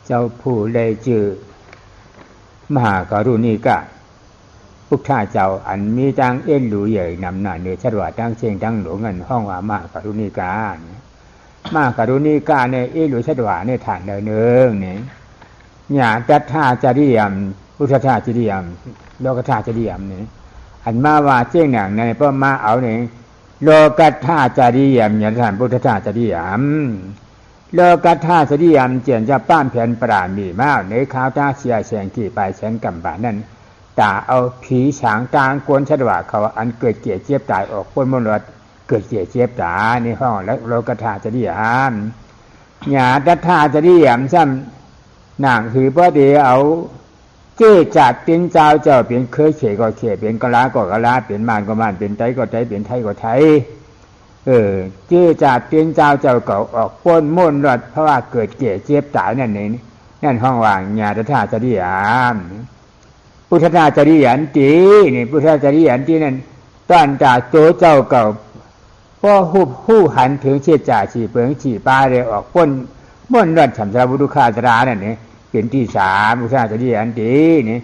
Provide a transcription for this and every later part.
เจ้าผู้ได้ชื่อมหากรุณาธิพุทธเจ้าอันมีจังเอ็นดูใหญ่นำหน้าเนื้อชรวดทั้งเชียงทั้งหลวงเงินห้องว่ามหากรุณาธิมหากรุณาธิเนี่ยเอ็นดูชรวดเนี่ยฐานเดิมเนี่ยญาติธาจริยมพุทธธาจริยมโลกธาจริยมเนี่ยอันมาว่าเจ้งหนังในเพราะมาเอาเนี่ยโลกธาจริยมญาติธาพุทธธาจริยมโลกธาจริยมเจียนจะป้านแผ่นปราณีมากในข้าวตาเสียแสงกี่ไปแสงกำบานั่นตาเอาผีฉางตางกวนชดว่าเขาอันเกิดเกียรเจี๊ยบตายออกพ้นมรดเกิดเกียรเจี๊ยบตายในห้องและโลกธาจริยมญาติธาจริยมซ้ำนางคือพระเดียวเอาเจ้จัดเป็นเจ้าเจ้าเป็นเคยเขยก็เขยเป็นกะลาก็กะลาเป็นมานก็มานเป็นไทยก็ไทยเป็นไทยก็ไทยเจ้จัดเป็นเจ้าเจ้าเก่าออกพ้นมรดเพราะว่าเกิดเกียรเจี๊ยบตายนั่นเองนั่นห้องว่างญาติธาจริยมพุทธธาจริยันตินี่พุทธจริยันตินั่นต้านจากโจเจ้าเก่าพ่อหู้หันถึงเชี่ยจ่าฉีเปิงฉีปลาเลยออกพ้นม่วนรอดฉัมสาบุรุคาตรานั่นนี่เป็นที่3พุทธจริยันตินี่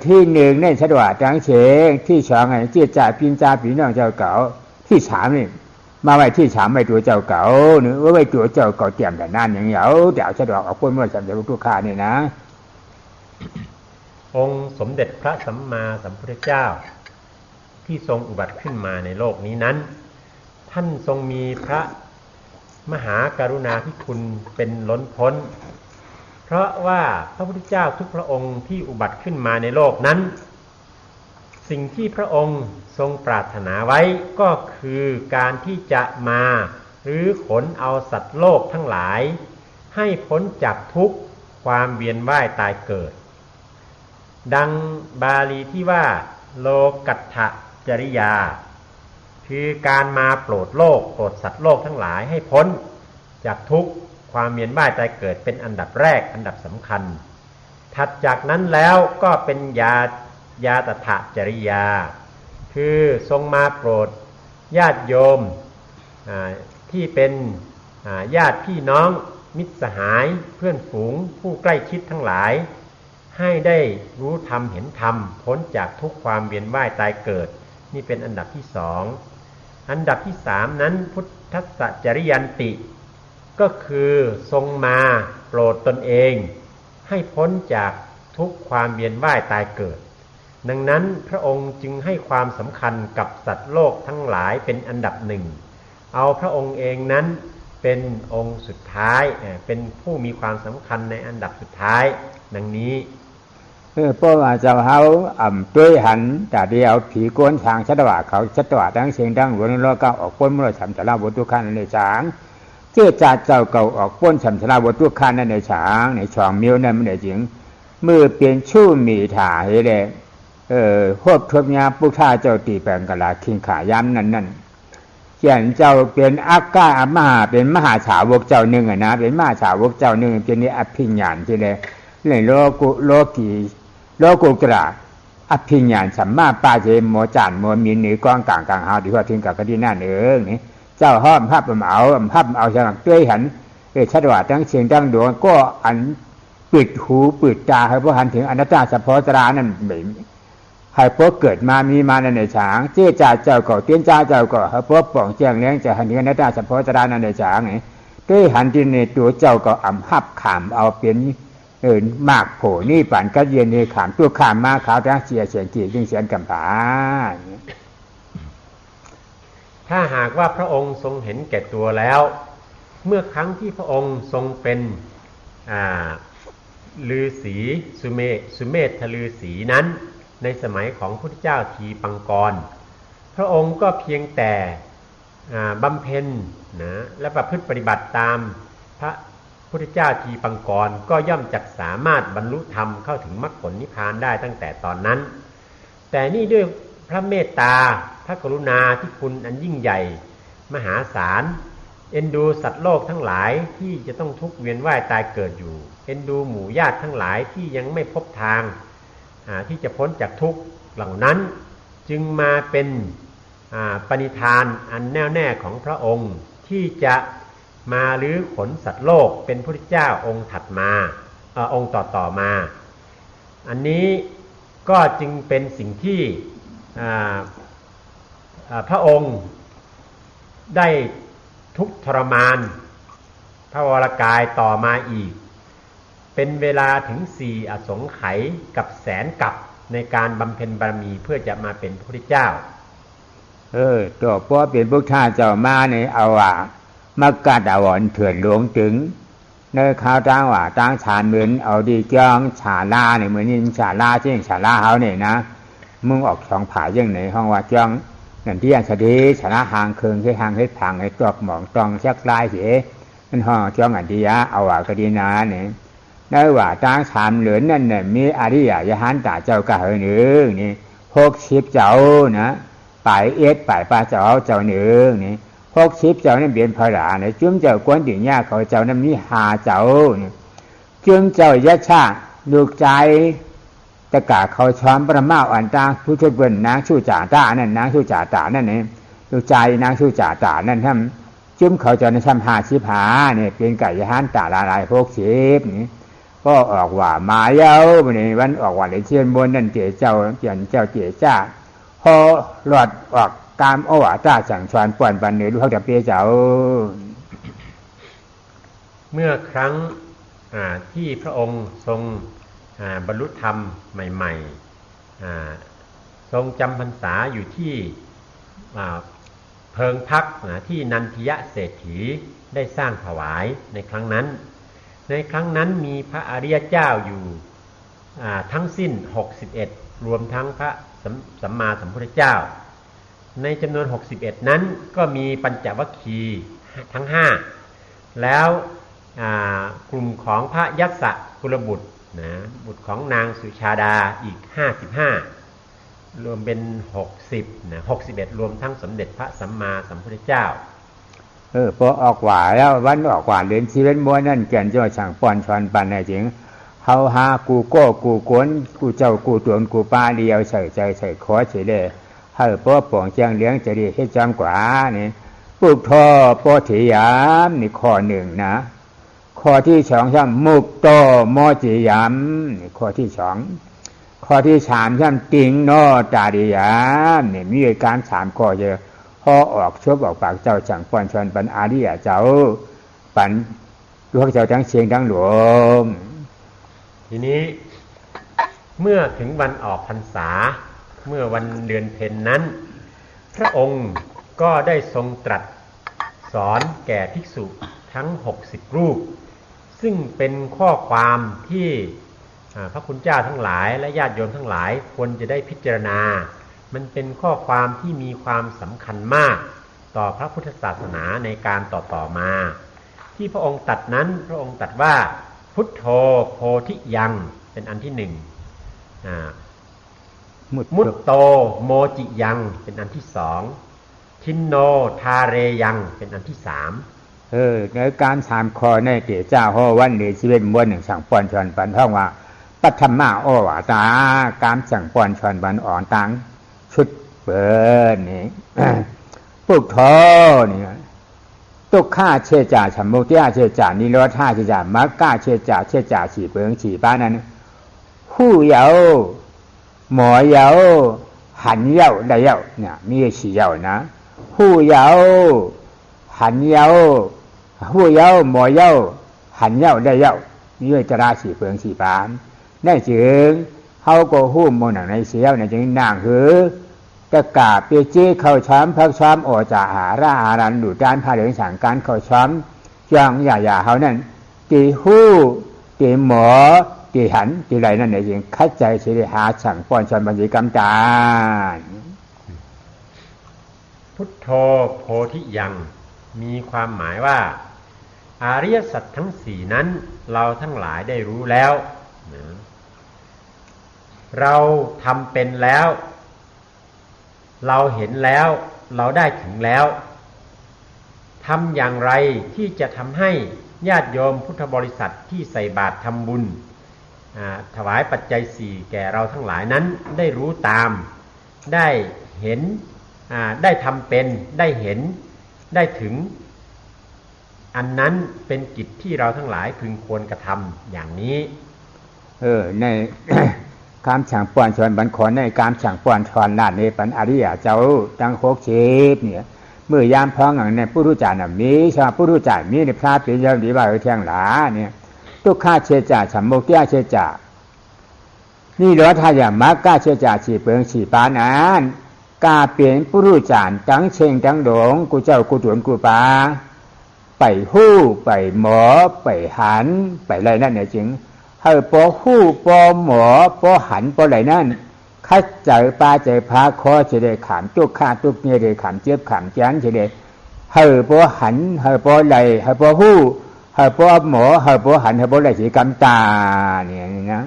ที่1เนี่ยสะดวกจังเฉงที่2ไงเชี่ยจ่าปินจ่าปีน้องเจ้าเก่าที่3นี่มาไว้ที่3ไว้ตัวเจ้าเก่านี่ไว้ตัวเจ้าเก่าเตรียมแต่นั่นอย่างเดียวเดี๋ยวสะดวกออกพ้นม่วนฉัมสาบุรุคานี่นะองค์สมเด็จพระสัมมาสัมพุทธเจ้าที่ทรงอุบัติขึ้นมาในโลกนี้นั้นท่านทรงมีพระมหากรุณาธิคุณเป็นล้นพ้นเพราะว่าพระพุทธเจ้าทุกพระองค์ที่อุบัติขึ้นมาในโลกนั้นสิ่งที่พระองค์ทรงปรารถนาไว้ก็คือการที่จะมาหรือขนเอาสัตว์โลกทั้งหลายให้พ้นจากทุกข์ความเวียนว่ายตายเกิดดังบาลีที่ว่าโลกัตถจริยาคือการมาโปรดโลกโปรดสัตว์โลกทั้งหลายให้พ้นจากทุกข์ความเวียนว่ายตายเกิดเป็นอันดับแรกอันดับสำคัญถัดจากนั้นแล้วก็เป็นญาตถจริยาคือทรงมาโปรดญาติโยมที่เป็นญาติพี่น้องมิตรสหายเพื่อนฝูงผู้ใกล้ชิดทั้งหลายให้ได้รู้ธรรมเห็นธรรมพ้นจากทุกความเวียนว่ายตายเกิดนี่เป็นอันดับที่2อันดับที่3นั้นพุทธสัจจริยันติก็คือทรงมาโปรดตนเองให้พ้นจากทุกความเวียนว่ายตายเกิดดังนั้นพระองค์จึงให้ความสำคัญกับสัตว์โลกทั้งหลายเป็นอันดับ1เอาพระองค์เองนั้นเป็นองค์สุดท้ายเป็นผู้มีความสำคัญในอันดับสุดท้ายดังนี้เพราะว่าเจ้าเฮาด้วยหันแต่เดียวผีโกนทางชัดว่าเขาชัดว่าทั้งเสียงทั้งหลวงโลกออกพ้นมรดฉัมสาราบทุกขันในช้างเจ้าจ่าเจ้าเก่าออกพ้นฉัมสาราบทุกขันในช้างในช่องมิ้วนั่นมันได้จริงมือเปลี่ยนชู้มีถ่าเฮ้เลยพวกทบยาปุถาเจ้าตีแปลงกะลาคิงขาย้ำนั่นเขียนเจ้าเป็นอากาอมหาเป็นมหาฉาวกเจ้าหนึ่งนะเป็นมหาฉาวกเจ้าหนึ่งเป็นนี้อภิญญาณที่เลยเรื่องโลกุตระอภิญญาณสัมมาปาเจโมจานโมมีหนือกองกลางหาดีว่าทิ้งกับกระดิ่งหน้านี่เจ้าห้อมภาพเอาสลักด้วยหันชัดว่าทั้งเสียงทั้งดวงก็อันปิดหูปิดตาให้พวกหันถึงอนัตตาสัพพตรานั่นไม่ให้พวกเกิดมามีมาในฉางเจ้าเจ้าก็เตี้ยนเจ้าก็ให้พวกป่องแจ้งเลี้ยงจะหันถึงอนัตตาสัพพตรานั่นในฉางไงด้วยหันที่ในตัวเจ้าก็หับขามเอาเป็นมากโผนี่ป่านก็เย็นในขามตัวขามมาขาวทั้งเสียงกี่ยิ่งเสียงกำผาถ้าหากว่าพระองค์ทรงเห็นแก่ตัวแล้วเมื่อครั้งที่พระองค์ทรงเป็นฤาษีสุเมธฤาษีนั้นในสมัยของพระพุทธเจ้าทีปังกรพระองค์ก็เพียงแต่บำเพ็ญนะและประพฤติปฏิบัติตามพระพุทธเจ้าทีปังกรก็ย่อมจักสามารถบรรลุธรรมเข้าถึงมรรคผลนิพพานได้ตั้งแต่ตอนนั้นแต่นี่ด้วยพระเมตตาพระกรุณาที่คุณอันยิ่งใหญ่มหาศาลเอ็นดูสัตว์โลกทั้งหลายที่จะต้องทุกข์เวียนว่ายตายเกิดอยู่เอ็นดูหมู่ญาติทั้งหลายที่ยังไม่พบทางที่จะพ้นจากทุกข์เหล่านั้นจึงมาเป็นปณิธานอันแน่วแน่ของพระองค์ ที่จะมาลื้อขนสัตว์โลกเป็นพระพุทธเจ้าองค์ถัดมา องค์ต่อมา อันนี้ก็จึงเป็นสิ่งที่พระองค์ได้ทุกข์ทรมานพระวรกายต่อมาอีกเป็นเวลาถึง4 อสงไขยกับแสนกับในการบำเพ็ญบารมีเพื่อจะมาเป็นพระพุทธเจ้าตัวพ่อเป็นพุทธเจ้ามาในเอาว่ามักกะดาวอนเถื่อนหลวงถึงในข่าวต่างว่าต่างชาญเหมือนเอาดีเจ้องฉาลาเนี่ยเหมือนนี่ฉาลาเช่นฉาลาเฮาเนี่ยนะมึงออกช่องผายังไหนห้องว่าจ้องนั่นที่อันสดีฉาลาหางเคืองให้หางให้ผังให้ตอกหมองตองชักลายเสียนั่นห้องจ้องอันดียะเอาว่ากระดีนาเนี่ยได้ว่าต่างชาญเหลือนนั่นเนี่ยมีอริยยหันตาเจ้ากะเฮหนึ่งนี่60 เจ้านะป่ายป่ายปลาเจ้าหนึ่งนี่60 เจ้านั่นเบียนพระราเนี่ยจุ่มเจ้ากวนดิ่งยาเขาเจ้านั้นมี5 เจ้าเนี่ยจุ่มเจ้ายะชาลูกใจตะกาเขาช้อมประมาอันตาผู้ช่วยเบิ่นนางชูจ่าตานั่นนางชูจ่าตานั่นเนี่ยลูกใจนางชูจ่าตานั่นทำจุ่มเขาเจ้านั้นทำ55เนี่ยเป็นไก่ยหันตาลาย60นี่ก็ออกว่ามาเย้าเนี่ยวันออกว่าเลยเชียนบนนั่นเจ้าเปลี่ยนเจ้าเจ้าพอหลอดออกตามอวตารสั่งชวนป่วนปันเนื้อลูกเขาจะเปียเจ้าเมื่อครั้งที่พระองค์ทรงบรรลุธรรมใหม่ๆทรงจำพรรษาอยู่ที่เพิงพักที่นันทิยะเศรษฐีได้สร้างถวายในครั้งนั้นมีพระอริยเจ้าอยู่ทั้งสิ้น61รวมทั้งพระสัมมาสัมพุทธเจ้าในจำนวน61นั้นก็มีปัญจวัคคีย์ทั้ง5แล้วกลุ่มของพระยัสสะกุลบุตรนะบุตรของนางสุชาดาอีก55รวมเป็น60นะ61รวมทั้งสมเด็จพระสัมมาสัมพุทธเจ้าพอออกหวาแล้ววันออกหวาเรียนชีวิตม้วนนั่นแก่นจ้าช่างป้อนชอนปันในจริงเฮาหากูโก้กูกวนกูเจ้ากูตวนกูป้าเดียวใส่ใจใส่ขอเฉยเลยเฮ้ป้อป่องเจียงเลี้ยงจะดีให้จำกว่านี่ปลูกท่อป้อถียามนี่ข้อ1นะข้อที่2ช่ำมุกโตมอจียามนี่ข้อที่2ข้อที่3ช่ำติงโนตาดิยามนี่มีการ3ข้อเยอะพอออกชบออกปากเจ้าช่างป้อนชวนปันอาริยะเจ้าปันลูกเจ้าทั้งเชียงทั้งหลวงทีนี้เมื่อถึงวันออกพรรษาเมื่อวันเดือนเพ็ญนั้นพระองค์ก็ได้ทรงตรัสสอนแก่ภิกษุทั้ง60รูปซึ่งเป็นข้อความที่พระคุณเจ้าทั้งหลายและญาติโยมทั้งหลายควรจะได้พิจารณามันเป็นข้อความที่มีความสำคัญมากต่อพระพุทธศาสนาในการต่อมาที่พระองค์ตรัสนั้นพระองค์ตรัสว่าพุทโธโพธิยังเป็นอันที่1มุตโตโมจิยังเป็นอันที่2ทินโนทาเรยังเป็นอันที่3ในการ3ข้อในเกเจ้าฮ้อวันนี้ชีวิตม้วน1สั่งป้อนชวนปันท่องว่าปัทมาโอวาตาการสั่งป้อนชวนปันอ่อนตังชุดเปิดนี่ปุกทอนี่ตุกข้าเชจ่าฉัมมุติอาเชจ่านิโรธาเชจ่ามักกะเชจ่าฉีเปิงฉีป้านั้นหู้เหยาหมอเหยาหันเหยาได้เหยาเนี่ยมีฉีเหยานะหู้เหยาหันเหยาหู้เหยาหมอเหยาหันเหยาได้เหยามีตราฉีเปิงฉีป้าได้จึงเฮาก็ฮู้หมู่หนังในเสียวเนี่ยจึงนางหือตะกาเปียจี้เข้าช้อมพักช้อมโอจ่าหาราอารันดูด้านพาเหลืองสั่งการเข้าช้อมจ้องอย่าเฮานั่นตีหู้ตีหมอตีหันตีไรนั่นเองคัดใจสิริหาสั่งป้อนชวนบัญชีกรรมจารพุทโธโพธิยังมีความหมายว่าอริยสัจทั้ง4นั้นเราทั้งหลายได้รู้แล้วเราทำเป็นแล้วเราเห็นแล้วเราได้ถึงแล้วทำอย่างไรที่จะทำให้ญาติโยมพุทธบริษัทที่ใส่บาตรทำบุญถวายปัจจัย4แก่เราทั้งหลายนั้นได้รู้ตามได้เห็นได้ทำเป็นได้เห็นได้ถึง อันนั้นเป็นกิจที่เราทั้งหลายพึงควรกระทำอย่างนี้ใน การฉางป่วนชวนบันขอนในการฉางป่วนชวนลาดในปัญอริยเจ้าตั้ง60เนี่ยเมื่อยามพ้องอย่างในผู้รู้จักน่ะมีชาวผู้รู้จักมีในพระเป็นอย่างดีว่าเที่ยงหลาเนี่ยทุกข้าเชจ่าฉัมโมกะเชจ่านี่เหรอถ้าอย่างมากกะเชจ่าฉีเปิงฉีปานานกาเปลี่ยนผู้รู้จักตั้งเชงตั้งหลงกูเจ้ากูตวนกูปาไปหู้ไปหมอไปหันไปอะไรนั่นเนี่ยจริงให้ปอหู้ปอหมอปอหันปออะไรนั่นคัดใจปลาใจพาคอเฉยขามจุกขาตุกเนี่ยเลยขามเจี๊ยบขามจ้างเฉยให้ปอหันให้ปอไหลให้ปอหู้ให้ปอหมอให้ปอหันให้ปอไหลสีกำตาเนี่ยนะ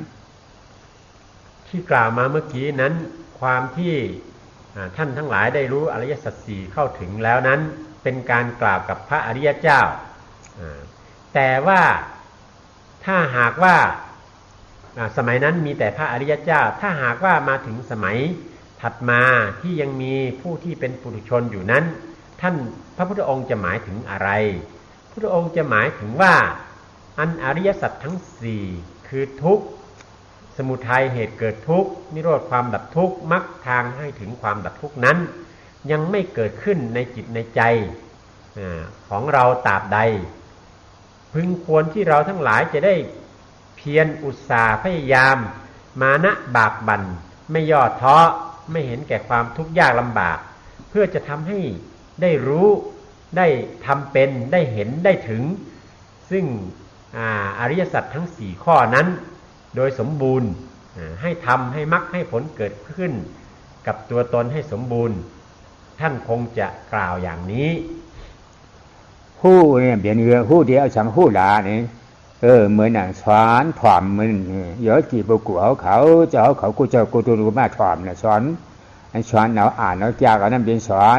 ที่กล่าวมาเมื่อกี้นั้นความที่ท่านทั้งหลายได้รู้อริยสัจสี่เข้าถึงแล้วนั้นเป็นการกล่าวกับพระอริยเจ้าแต่ว่าถ้าหากว่าสมัยนั้นมีแต่พระอริยเจ้าถ้าหากว่ามาถึงสมัยถัดมาที่ยังมีผู้ที่เป็นปุถุชนอยู่นั้นท่านพระพุทธองค์จะหมายถึงอะไรพระพุทธองค์จะหมายถึงว่าอันอริยสัจทั้งสี่คือทุกข์สมุทัยเหตุเกิดทุกข์นิโรธความดับทุกข์มรรคทางให้ถึงความดับทุกข์นั้นยังไม่เกิดขึ้นในจิตในใจของเราตราบใดพึงควรที่เราทั้งหลายจะได้เพียรอุตสาห์พยายามมานะบากบั่นไม่ย่อท้อไม่เห็นแก่ความทุกข์ยากลำบากเพื่อจะทำให้ได้รู้ได้ทำเป็นได้เห็นได้ถึงซึ่งอริยสัจทั้ง4ข้อนั้นโดยสมบูรณ์ให้ทำให้มรรคให้ผลเกิดขึ้นกับตัวตนให้สมบูรณ์ท่านคงจะกล่าวอย่างนี้หู้เนี่ยเปลี่ยนเรือหู้เดียวฉันหู้หลาเนี่ยเหมือนหนังสอนถ่อมมันเยอะกี่ปุกุเขาจะเอาเขากูจะกูตัวรู้มาถ่อมเนี่ยสอนอันสอนเราอ่านเราจากอันนั้นเป็นสอน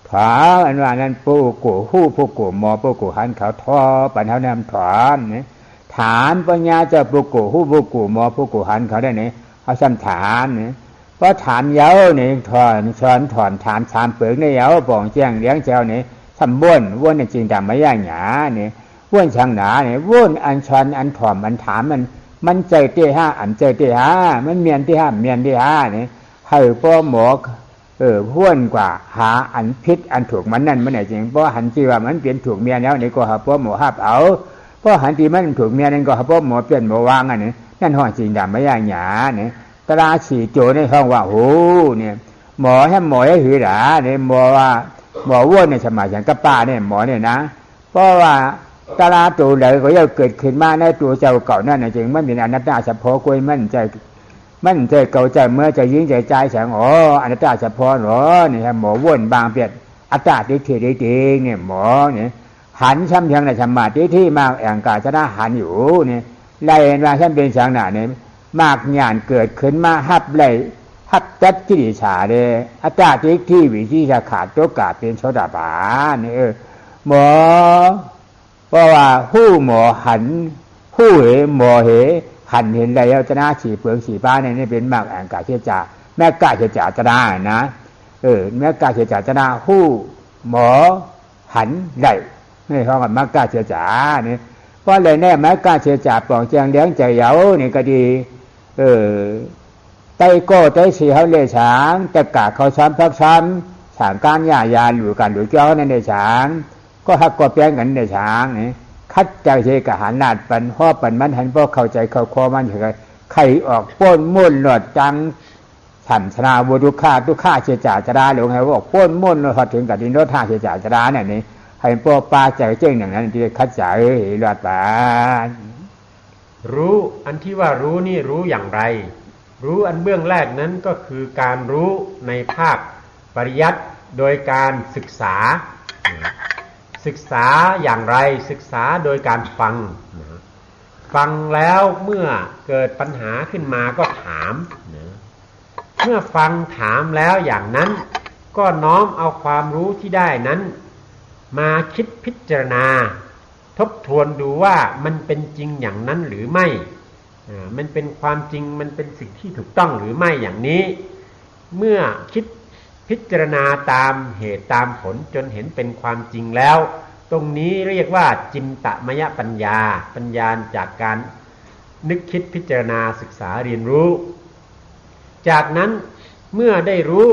ถาอันว่านั้นปุกุหู้ปุกุมอปุกุหันเขาท่อปัญหานำถอนเนี่ยถามปัญญาจะปุกุหู้ปุกุมอปุกุหันเขาได้เนี่ยเอาซ้ำถามเนี่ยเพราะถามเย้าเนี่ยถอนสอนถอนถามถามเปลือกในเย้าป่องแจ้งเลี้ยงเจ้าเนี่ยทำบ้วนในจริงทำไม่ยากหนาเนี่ยว่นช่างหนาเนี่ยว่นอันชันอันถ่อมอันถามมันใจเตี้ยห้าอันใจเตี้ยห้ามันเมียนที่ห้าเมียนที่ห้าเนี่ยให้พ่อหมอว่นกว่าหาอันพิษอันถูกมันนั่นมันไหนจริงเพราะหันที่ว่ามันเปลี่ยนถูกเมียแล้วนี่ก็หาพ่อหมอห้าเอาเพราะหันที่มันถูกเมียนั่นก็หาพ่อหมอเปลี่ยนหมอวางอันนี้นั่นห้องจริงดำไม่ยากหนาเนี่ยตราฉีโจในห้องว่าโหเนี่ยหมอให้หมอให้หือหราเนี่ยหมอว่าหมอว่นในสมัยอย่างกระป้าเนี่ยหมอเนี่ยนะเพราะว่าตลาตัวเลยก็ยังเกิดขึ้นมาในตัวเจ้าเก่านั่นจริงมันเป็นอนัตตาเฉพาะกุยมันใจเก่าใจเมื่อจะยิ่งใจแสงอนัตตาเฉพาะหรอเนี่ยหมอว่นบางเปลี่ยนอัตตาดิเทดิเองเนี่ยหมอเนี่ยหันช้ำยังในธรรมะที่มากแองกาชนะหันอยู่เนี่ยไล่มาช้ำเป็นช่างหนาเนี่ยมากงานเกิดขึ้นมาฮับไล่ฮับจัดกิริชาเลยอัตตาที่วิธีจะขาดตัวกาเป็นโสดาบันเนี่ยหมอเพราะว่าหู้หมอหันหู้เหหมอเหหันเห็นแล้วจะน่าฉีเปลืองฉีป้าเนี่ยนี่เป็นมากแองกาเชจ่าแม่กาเชจ่าจะได้นะแม่กาเชจ่าจะน่าหู้หมอหันได้นี่เขากับแม่กาเชจ่าเนี่ยเพราะเลยแน่แม่กาเชจ่าปล่องแจงเลี้ยงใจเย้านี่ก็ดีไต้โก้ไต้สีเขาเลยช้างแต่กาเขาซ้ำพักซ้ำฉางก้านหญ้ายาหรือกันหรือเจ้านั่นในช้างก็ฮักก็แป้งกันในช้างนี่คัดใจเชกหันนาดปันห่อปันมันหันเพราะเข้าใจเข้าคอมันไข่ออกป้นมุ่นหลอดจังฉันชนะบุรุษทุกข้าเชจ่าจะได้หลงไงว่าป้นมุ่นหลอดถึงกับดินรถท่าเชจ่าจะได้เนี่ยนี่ให้พวกปลาใจเจ้งอย่างนั้นที่คัดใจหลอดปานรู้อันที่ว่ารู้นี่รู้อย่างไรรู้อันเบื้องแรกนั้นก็คือการรู้ในภาคปริยัติโดยการศึกษาอย่างไรศึกษาโดยการฟังแล้วเมื่อเกิดปัญหาขึ้นมาก็ถามเมื่อฟังถามแล้วอย่างนั้นก็น้อมเอาความรู้ที่ได้นั้นมาคิดพิจารณาทบทวนดูว่ามันเป็นจริงอย่างนั้นหรือไม่มันเป็นความจริงมันเป็นสิ่งที่ถูกต้องหรือไม่อย่างนี้เมื่อคิดพิจารณาตามเหตุตามผลจนเห็นเป็นความจริงแล้ว ตรงนี้เรียกว่าจินตมยปัญญาปัญญาจากการนึกคิดพิจารณาศึกษาเรียนรู้จากนั้นเมื่อได้รู้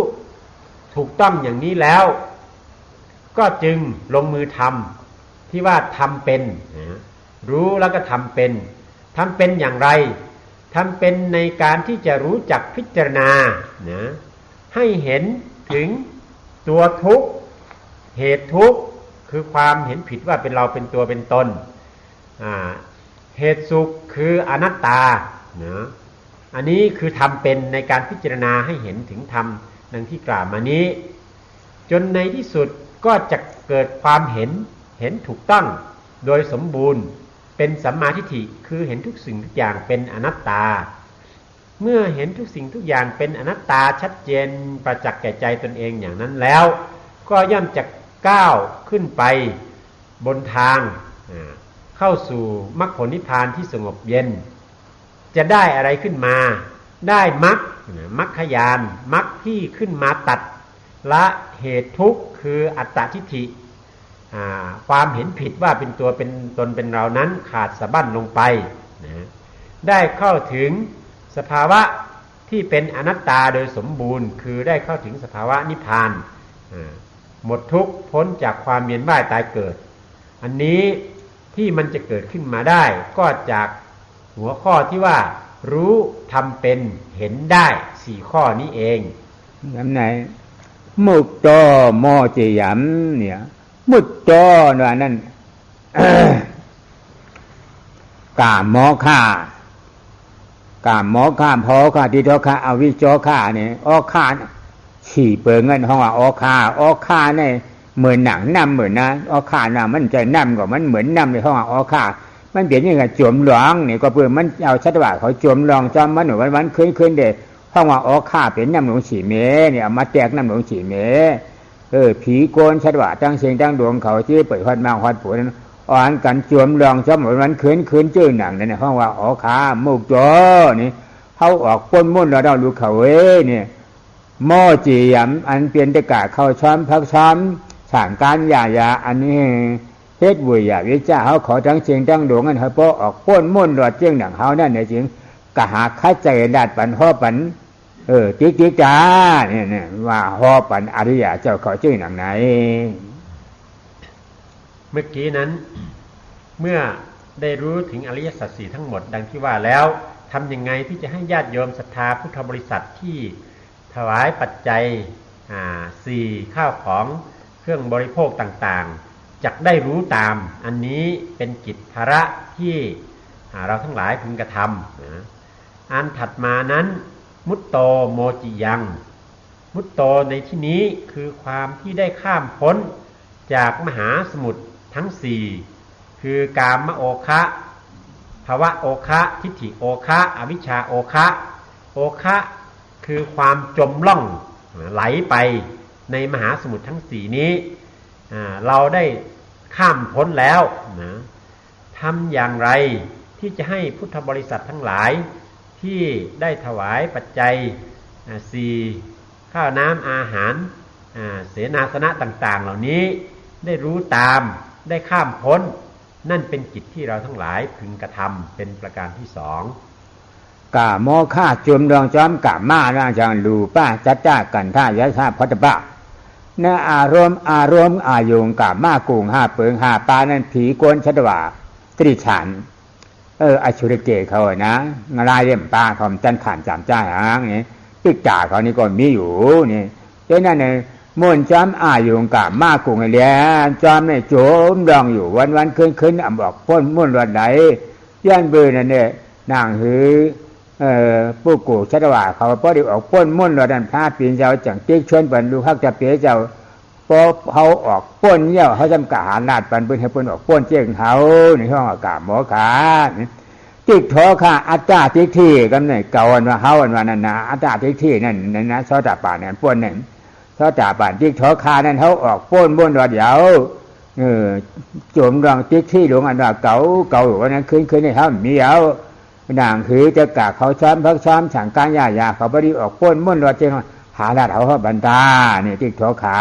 ถูกต้องอย่างนี้แล้วก็จึงลงมือทำที่ว่าทำเป็นรู้แล้วก็ทำเป็นอย่างไรทำเป็นในการที่จะรู้จักพิจารณาให้เห็นถึงตัวทุกข์เหตุทุกข์คือความเห็นผิดว่าเป็นเราเป็นตัวเป็นตนเหตุสุขคืออนัตตาอันนี้คือทำเป็นในการพิจารณาให้เห็นถึงธรรมดังที่กล่าวมานี้จนในที่สุดก็จะเกิดความเห็นถูกต้องโดยสมบูรณ์เป็นสัมมาทิฏฐิคือเห็นทุกสิ่งทุกอย่างเป็นอนัตตาเมื่อเห็นทุกสิ่งทุกอย่างเป็นอนัตตาชัดเจนประจักษ์แก่ใจตนเองอย่างนั้นแล้วก็ย่อมจะก้าวขึ้นไปบนทางเข้าสู่มรรคผลนิพพานที่สงบเย็นจะได้อะไรขึ้นมาได้มรรคญาณมรรคที่ขึ้นมาตัดละเหตุทุกข์คืออัตตทิฏฐิความเห็นผิดว่าเป็นตัวเป็นตนเป็นเรานั้นขาดสะบั้นลงไปได้เข้าถึงสภาวะที่เป็นอนัตตาโดยสมบูรณ์คือได้เข้าถึงสภาวะนิพพานหมดทุกข์พ้นจากความเวียนว่ายตายเกิดอันนี้ที่มันจะเกิดขึ้นมาได้ก็จากหัวข้อที่ว่ารู้ทำเป็นเห็นได้4ข้อนี้เองน้ำไหนมุตโตโมจิยัมเนี่ยมุตโตนั่น กามโมฆากามโมฆาโภฆาทิโทฆาอวิชโชฆาเนี่ยอฆาฉี่เปิงเงินห้องว่าอฆาเนี่ยเหมือนหนังน้ำเหมือนนะอฆาน่ะมันจะน้ำกว่ามันเหมือนน้ำในห้องว่าอฆามันเปลี่ยนยังไงจมหลวงนี่ก็เพื่อมันเอาชัดว่าเขาจมหลวงจำมันหนูวันคืนเด็ดห้องว่าอฆาเป็นน้ำหลวงฉี่เมเนี่ยเอามาแตกน้ำหลวงฉี่เมผีโกนชัดว่าตั้งเสียงตั้งดวงเขาที่เปิดฮอดมาฮอดปุ๋ยนั้นอ่อนกันจมหลวงจำวันคืนจื้อหนังนั่นห้องว่าอฆามุกโตนี่เขาออกป้นมุ่นเราเราดูเขาเนี่ยโมจิยำอันเปลี่ยนตะกะเข้าช้อมพักช้อมสร้างการยาอันนี้เฮ็ดบุญยาวิจาเขาขอทั้งเชียงทั้งดวงกันเขาโปออกป้นมุ่นหลอดเจียงหนังเขานั่นเนี่ยจริงกะหาคัดใจดาดปันห่อปันติ๊กจ้าเนี่ยว่าห่อปันอริยะเจ้าเขาชื่อหนังไหนเมื่อกี้นั้นเมื่อได้รู้ถึงอริยสัจสี่ทั้งหมดดังที่ว่าแล้วทำยังไงที่จะให้ญาติโยมศรัทธาพุทธบริษัทที่ถวายปัจจัย4ข้าวของเครื่องบริโภคต่างๆจักได้รู้ตามอันนี้เป็นกิจภาระที่เราทั้งหลายพึงกระทำอันถัดมานั้นมุตโตโมจิยังมุตโตในที่นี้คือความที่ได้ข้ามพ้นจากมหาสมุทรทั้ง4คือกามโอคะภวะโอคะทิฏฐิโอคะอวิชชาโอคะคือความจมล่องไหลไปในมหาสมุทรทั้ง4นี้เราได้ข้ามพ้นแล้วนะทำอย่างไรที่จะให้พุทธบริษัททั้งหลายที่ได้ถวายปัจจัย4ข้าวน้ำอาหารเสนาสนะต่างๆเหล่านี้ได้รู้ตามได้ข้ามพ้นนั่นเป็นกิจที่เราทั้งหลายพึงกระทำเป็นประการที่2กะโมฆะจุมดองจอมกะมาราจังลูป้าจัตตากันท่ายะชาพัตตะเนื้ออารมณ์อายุงกะมากุง5เปิง5ปานั่นผีโกนชัดว่าตริฉันอชุรเกเขานะงลายเล่มปาเขาจันขันจามจ้าหางนี่ปิกจ่าเขานี่ก็มีอยู่นี่เพราะนั่นเนี่ยมุ่นจอมอายุงกะมากุงเลียจอมเนี่ยโจมดองอยู่วันคืนอ่ำบอกพ้นมุ่นวันไหนย่านเบือนั่นเนี่ยนางหือผู้กูชัดว่าเขาพอดีออกป้นมุ่นเราดันพาปีนเจ้าจังติ๊กชวนปันดูฮักจะเปียเจ้าพอเขาออกป้นเยี่ยวเขาจำกะหานาดปันเปิ้นให้เปิ้นออกป้นเจียงเขาในห้องอากาศหมอขาติ๊กทอค่ะอัตตาติ๊กที่กันเนี่ยเก่าวันว่าเฮาวันนั้นนะอัตตาติ๊กที่นั่นนะซอตาป่าเนี่ยป้นนั่นซอตาป่าติ๊กทอคานั่นเขาออกป้นมุ่นรอเดียวโจมรังติ๊กที่หลวงอันว่าเก่าวันนั้นคืนในห้ามมีเอานางคือจะกะเขาช้อมพักช้อมฉังการยาเขาบริออกป้นมุ่นรอเจงหาลาดเขาบันตาเนี่ยติ๊กทอขา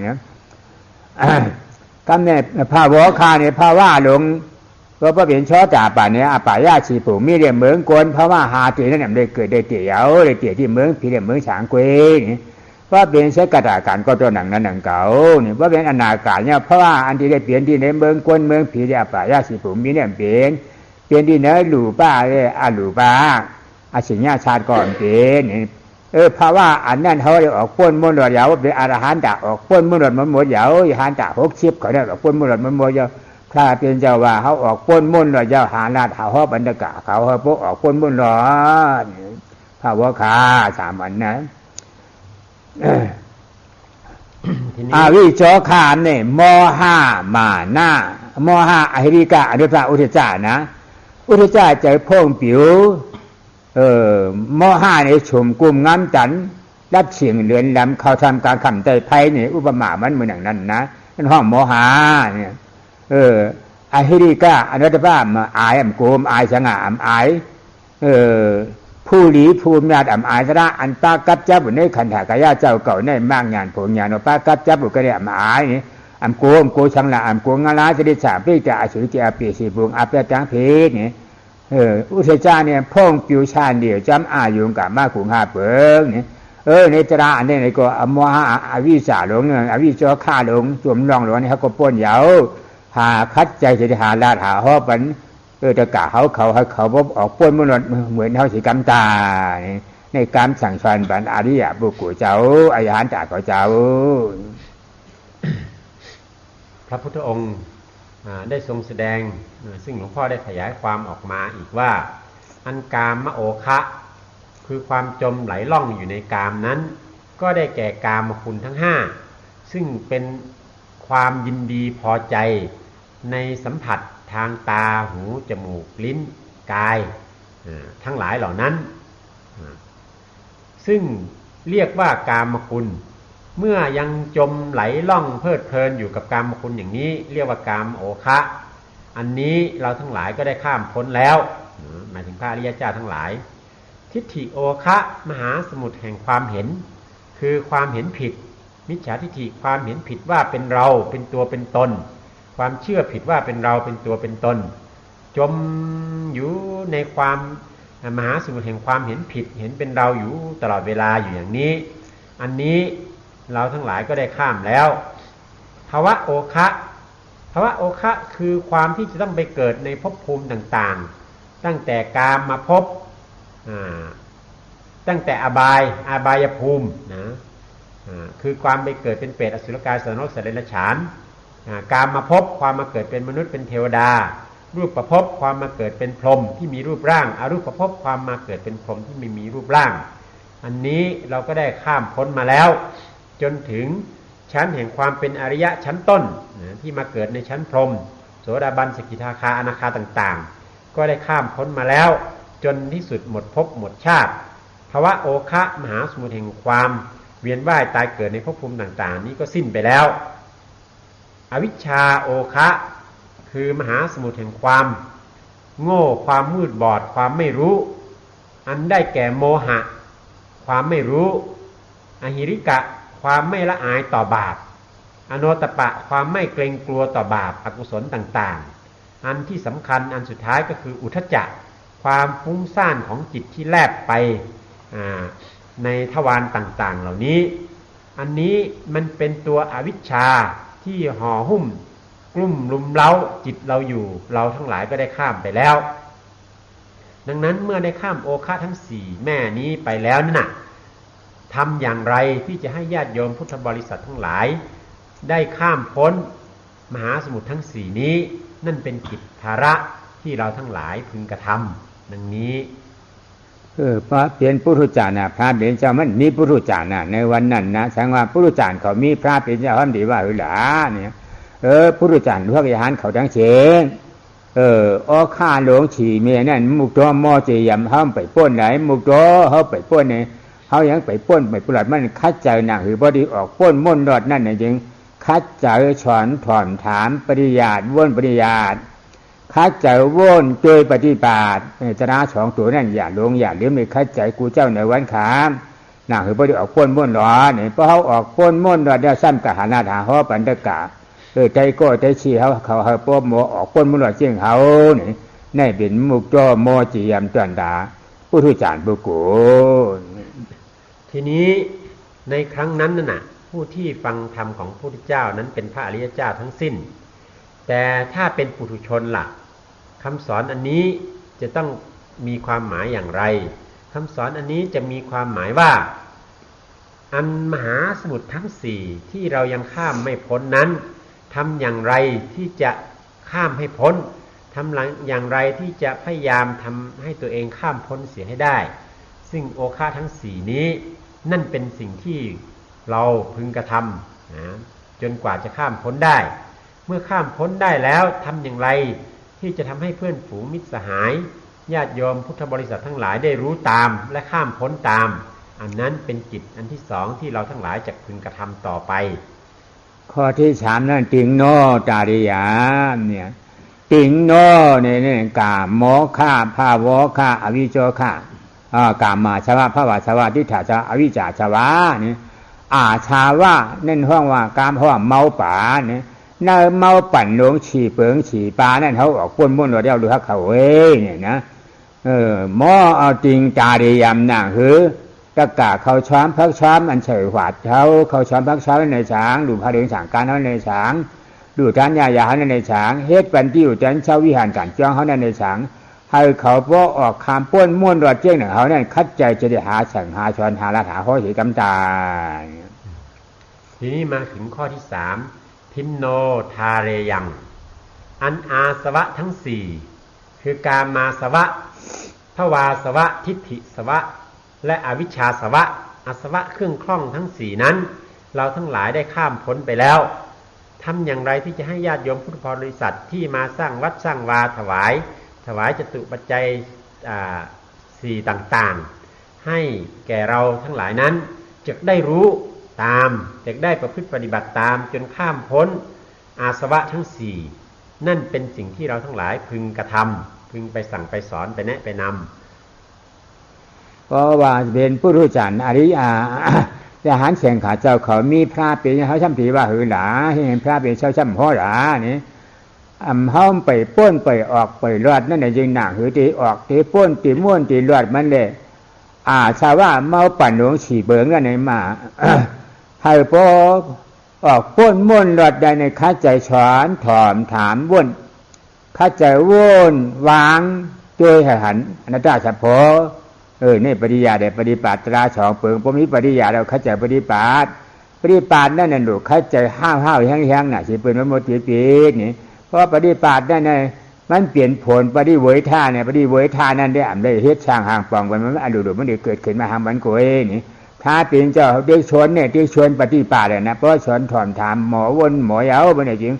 เนี่ย กำเนี่ยภาวะคาเนี่ยภาวะหลงก็พระเป็นช่อจ่าป่าเนี่ยป่ายาชีปู่มีเรียมเมืองกวนภาวะหาตีนั่นได้เกิดได้เตี่ยวได้เตี่ยที่เมืองพี่เรียมเมืองฉางเกวนี่ว่าเป็นเสกตาการก็ตัวหนังนั้นหนังเก่านี่ว่าเป็นอนาการเนี่ยเพราะว่าอันที่ได้เปลี่ยนที่ในเมืองกวนเมืองผีเรียป่ายาชีปู่มีเนี่ยเปลี่ยนที่เนื้อหลู่ป้าเลยหลู่ป้าสิญญาชาติก่อนเปลี่ยนภาวะอันนั้นเขาได้ออกพ้นมรดยาวเป็นอรหันต์ออกพ้นมรดมันหมดยาวหันต์60เขาได้ออกพ้นมรดมันหมดยาวถ้าเป็นเจ้าว่าเขาออกพ้นมรดยาวหาลาดเขาบรรดากะเขาพวกออกพ้นมรดภาวะขาสามอันนะอาวิโชคามเนี่ยมห้ามาหน้ามห้าอหิริกะอนุพระอุทธเจ้านะอุทธเจ้าใจพ่งผิวมห้าในชุมกุมงามจันรับเฉียงเรือนลำเขาทำการขำใจไพ่เนี่ยอุปมามันเหมือนอย่างนั้นนะนั่นห้องมหาเนี่ยอหิริกะอนุตตรมาอายโกมอายสง่าอายผู้หลีภูมิญาติอายสระอันปากับจับบุญในขันธากายาเจ้าเก่าในมากงานผลงานปากับจับบุญก็ได้อายนี่โกมโกชังละโกงาลาจะได้สาพิจาสุริเจอปีสีบุงอาเปจังเพศนี่อุทธเจ้าเนี่ยพ่องปิวชาญเดียวจำอายุงกับมาขุงหาเปิงนี่ในตราอันนี้ในก็อมหาอวิสาหลงอวิโชฆ่าหลงจมลองหลงนี่เขาก็ป้นเหยาหาคัดใจจะหาลาดหาหอบันจะกะเขาให้เขาพบออกป้นมนุษย์เหมือนเขาสิกรรมตาในการสั่งสอนบันอริยบุคคลเจ้าอายหันต์จากเจ้าพระพุทธองค์ได้ทรงแสดงซึ่งหลวงพ่อได้ขยายความออกมาอีกว่าอันกามโอคะคือความจมไหลล่องอยู่ในกามนั้นก็ได้แก่กามคุณทั้ง5ซึ่งเป็นความยินดีพอใจในสัมผัสทางตาหูจมูกลิ้นกายทั้งหลายเหล่านั้นซึ่งเรียกว่ากามคุณเมื่อยังจมไหลล่องเพลิดเพลินอยู่กับกามคุณอย่างนี้เรียกว่ากามโอคะอันนี้เราทั้งหลายก็ได้ข้ามพ้นแล้วหมายถึงพระอริยเจ้าทั้งหลายทิฏฐิโอคะมหาสมุทรแห่งความเห็นคือความเห็นผิดมิจฉาทิฏฐิความเห็นผิดว่าเป็นเราเป็นตัวเป็นตนความเชื่อผิดว่าเป็นเราเป็นตัวเป็นตนจมอยู่ในความมหาสมุทรแห่งความเห็นผิดเห็นเป็นเราอยู่ตลอดเวลาอยู่อย่างนี้อันนี้เราทั้งหลายก็ได้ข้ามแล้วภวะโอคะคือความที่จะต้องไปเกิดในภพภูมิต่างๆตั้งแต่กามมาภพตั้งแต่อบายภูมินะคือความไปเกิดเป็นเปรตอสุรกายสัตว์นรกสัตว์เดรัจฉานกามมาภพความมาเกิดเป็นมนุษย์เป็นเทวดารูปประภพความมาเกิดเป็นพรหมที่มีรูปร่างอรูปประภพความมาเกิดเป็นพรหมที่ไม่มีรูปร่างอันนี้เราก็ได้ข้ามพ้นมาแล้วจนถึงชั้นแห่งความเป็นอริยะชั้นต้นที่มาเกิดในชั้นพรหมโสดาบันสกิทาคาอนาคาต่างๆก็ได้ข้ามพ้นมาแล้วจนที่สุดหมดภพหมดชาติภวะโอคะมหาสมุทรแห่งความเวียนว่ายตายเกิดในภพภูมิต่างๆนี้ก็สิ้นไปแล้วอวิชชาโอคะคือมหาสมุทรแห่งความโง่ความมืดบอดความไม่รู้อันได้แก่โมหะความไม่รู้อหิริกะความไม่ละอายต่อบาปอโนตปะความไม่เกรงกลัวต่อบาปอกุศลต่างๆอันที่สำคัญอันสุดท้ายก็คืออุทธัจจะความฟุ้งซ่านของจิตที่แลบไปในทวารต่างๆเหล่านี้อันนี้มันเป็นตัวอวิชชาที่ห่อหุ้มกลุ่มลุมเล้าจิตเราอยู่เราทั้งหลายก็ได้ข้ามไปแล้วดังนั้นเมื่อได้ข้ามโอคะทั้ง4แม่นี้ไปแล้วนั่นน่ะทำอย่างไรที่จะให้ญาติโยมพุทธบริษัททั้งหลายได้ข้ามพ้นมหาสมุทรทั้ง4นี้นั่นเป็นกิจภาระที่เราทั้งหลายพึงกระทำดังนี้พระเปลี่ยนปุถุจานะพระเปลี่ยนเจ้ามันมีปุถุจานะในวันนั้นนะแสดงว่าปุถุจานเขามีพระเปลี่ยนเจ้าท่านดีว่าหล่ะเนี่ยปุถุจานพวกยานเขาทั้งเชงข้าหลวงฉีเมียนั่นมุกตัวมอเจียมห้ามไปป้นไหนมุกตัวเขาไปป้นเนี่ยเขายังไปป้นไปปลอดมันคัดใจหนักหรือบดีออกป้นม่นรอดนั่นเนี่ยจึงคัดใจฉอนถอนถามปริยาตว่นปริยาตคัดใจว่นเจยปฏิบัติชนะ2ตัวนั่นอย่าลงอย่าลืมไม่คัดใจกูเจ้าในวันขามหนักหรือบดีออกป้นม่นรอดเนี่ยเพราะเขาออกป้นม่นรอดเดี๋ยวซ้ำกับหานาถาหอปันตะกะ ใจก็ใจชี้เขาป้อมหมอออกป้นมุลเจียงเขานี่ในเป็นมุกจ้อโมจียมจวนดาผู้ทุจารบุกุทีนี้ในครั้งนั้นน่ะผู้ที่ฟังธรรมของพระพุทธเจ้านั้นเป็นพระอริยเจ้าทั้งสิ้นแต่ถ้าเป็นปุถุชนล่ะคำสอนอันนี้จะต้องมีความหมายอย่างไรคำสอนอันนี้จะมีความหมายว่าอันมหาสมุทรทั้งสี่ที่เรายังข้ามไม่พ้นนั้นทำอย่างไรที่จะข้ามให้พ้นทำอย่างไรที่จะพยายามทำให้ตัวเองข้ามพ้นเสียให้ได้ซึ่งโอฆาทั้งสี่นี้นั่นเป็นสิ่งที่เราพึงกระทำนะจนกว่าจะข้ามพ้นได้เมื่อข้ามพ้นได้แล้วทำอย่างไรที่จะทำให้เพื่อนฝูงมิตรสหายญาติโยมพุทธบริษัททั้งหลายได้รู้ตามและข้ามพ้นตามอันนั้นเป็นกิจอันที่สองที่เราทั้งหลายจะพึงกระทำต่อไปข้อที่สามนั่นติงโนจาริยาเนี่ยติงโนเนี่ยกาโมฆะภาวะฆะอวิโชฆะกามาชาวะภาวะชาวะทิฏฐาชาวะอวิจจาชาวะเนี่ยชาวะนั่นห้องว่ากามห้องเมาป่าเนี่ยน่าเมาปั่นหลงฉี่เปิงฉี่ปลานั่นเขาออกป้นมุ่นเราเดียวหรือเขาเว้ยเนี่ยนะหมอเอาจริงจาริยามน่ะคือตะกะเขาช้อมพักช้อมอันเฉยหวาดเขาช้อมพักช้อมในช้างดูพระเดืองฉางการเขาในช้างดูท่านยายาเขาในช้างเฮ็ดปันที่อยู่จันเช่าวิหารการจ้องเขาในช้างให้เขาพ่อออกคามป้นมุ่นรอดเจ้งหนึ่งเขาเนี่ยคัดใจจะได้หาฉังหาชวนหาละหาห้อยสีกำตาทีนี้มาถึงข้อที่สามทินโนทาเรยังอันอาสวะทั้งสี่คือกามาสวะภวาสวะทิฏฐิสวะและอวิชชาสวะอาสวะเครื่องคล่องทั้งสี่นั้นเราทั้งหลายได้ข้ามพ้นไปแล้วทำอย่างไรที่จะให้ญาติโยมพุทธบริษัทที่มาสร้างวัดสร้างวาถวายจตุปัจจัยสี่ต่างๆให้แก่เราทั้งหลายนั้นจะได้รู้ตามจะได้ประพฤติปฏิบัติตามจนข้ามพ้นอาสวะทั้งสี่นั่นเป็นสิ่งที่เราทั้งหลายพึงกระทำพึงไปสั่งไปสอนไปแนะไปนำเพราะว่าเป็นผู้รู้จักอริยทหารเสียงขาเจ้าเขามีพระเป็นเขาช่ำผีว่าหือหลาเห็นพระเป็นเช่าช่ำพ่อหลานี่ห้อมไปป้นไปออกไปรอดนั่นเองยิงหนักหือตีออกตีป้นตีม้วนตีรอดมันเลยชาวว่าเมาปั่นหลวงฉี่เบิงนั่นเองมาให้พอออกป้นม้วนรอดได้ในข้าใจฉอนถอมถามว่นข้าใจว่นวางโดยหันอนัตตาสัพโพนี่ปริยาได้ปฏิปัติตราสองเปิงผมมีปริยาเราข้าใจปฏิปัตินั่นน่ะหนูข้าใจห้าวแห้งๆน่ะสิเป็นมันโมติปีนี่เพราะปฏิปัตินั่นน่ะมันเปลี่ยนผลปฏิเวทาเนี่ยปฏิเวทานั่นได้ได้เฮ็ดช่างห่างปองมันอดุมันได้เกิดขึ้นมาหางมันโกยนี่ถ้าเป็นเจ้าเด็กชนเนี่ยที่ชวนปฏิปัตินะเพราะชนถอนถามหมอวนหมอเยาบ่ได้จริง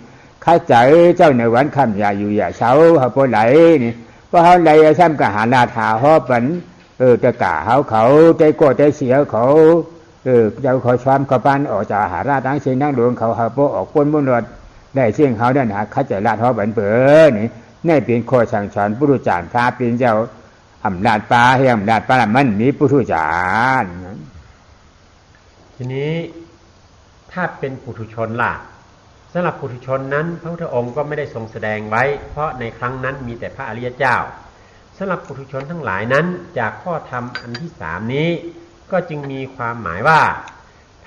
ข้าใจเจ้าในวันค่ำยาอยู่อย่าเช้าเฮาบ่ไหลนี่เพราะเฮาไหลซ้ำก็หาลาถาฮอปันจะกะเขาใจโกรธใจเสียเขาเจ้าเขาช้อมเขาปานออกจากหาราตั้งเสียงนั่งหลวงเขาบ่ออกป้นมุ่นรถได้เสียงเขานั่นหาข้าใจลาดฮอบันเปิดนี่เป็นข้อสั่งสอนผู้รู้จักพระเป็นเจ้าอำนาจป่าให้อำนาจป่ามันมีผู้รู้จักทีนี้ถ้าเป็นปุถุชนล่ะสำหรับปุถุชนนั้นพระพุทธองค์ก็ไม่ได้ทรงแสดงไว้เพราะในครั้งนั้นมีแต่พระอริยเจ้าสำหรับปุถุชนทั้งหลายนั้นจากข้อธรรมอันที่สามนี้ก็จึงมีความหมายว่า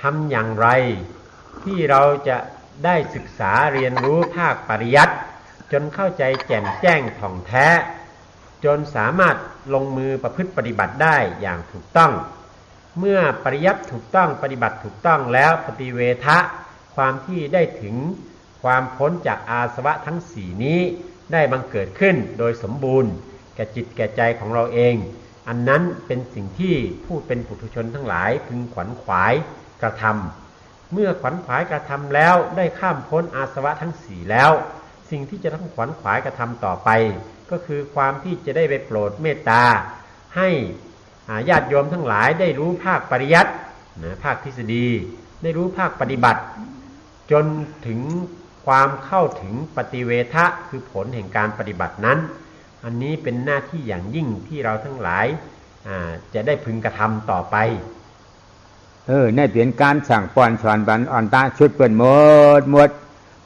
ทำอย่างไรที่เราจะได้ศึกษาเรียนรู้ภาคปริยัติจนเข้าใจแจ่มแจ้งถ่องแท้จนสามารถลงมือประพฤติปฏิบัติได้อย่างถูกต้องเมื่อปริยัติถูกต้องปฏิบัติถูกต้องแล้วปฏิเวทะความที่ได้ถึงความพ้นจากอาสวะทั้งสี่นี้ได้บังเกิดขึ้นโดยสมบูรณ์แก่จิตแก่ใจของเราเองอันนั้นเป็นสิ่งที่ผู้เป็นปุถุชนทั้งหลายพึงขวนขวายกระทำเมื่อขวนขวายกระทำแล้วได้ข้ามพ้นอาสวะทั้งสี่แล้วสิ่งที่จะต้องขวนขวายกระทำต่อไปก็คือความที่จะได้ไปโปรดเมตตาให้ญาติโยมทั้งหลายได้รู้ภาคปริยัติภาคทฤษฎีได้รู้ภาคปฏิบัติจนถึงความเข้าถึงปฏิเวทะคือผลแห่งการปฏิบัตินั้นอันนี้เป็นหน้าที่อย่างยิ่งที่เราทั้งหลายจะได้พึงกระทำต่อไปนี่เป็นการสั่งป้อนสอนบันอ่อนตาชุดเปิดหมด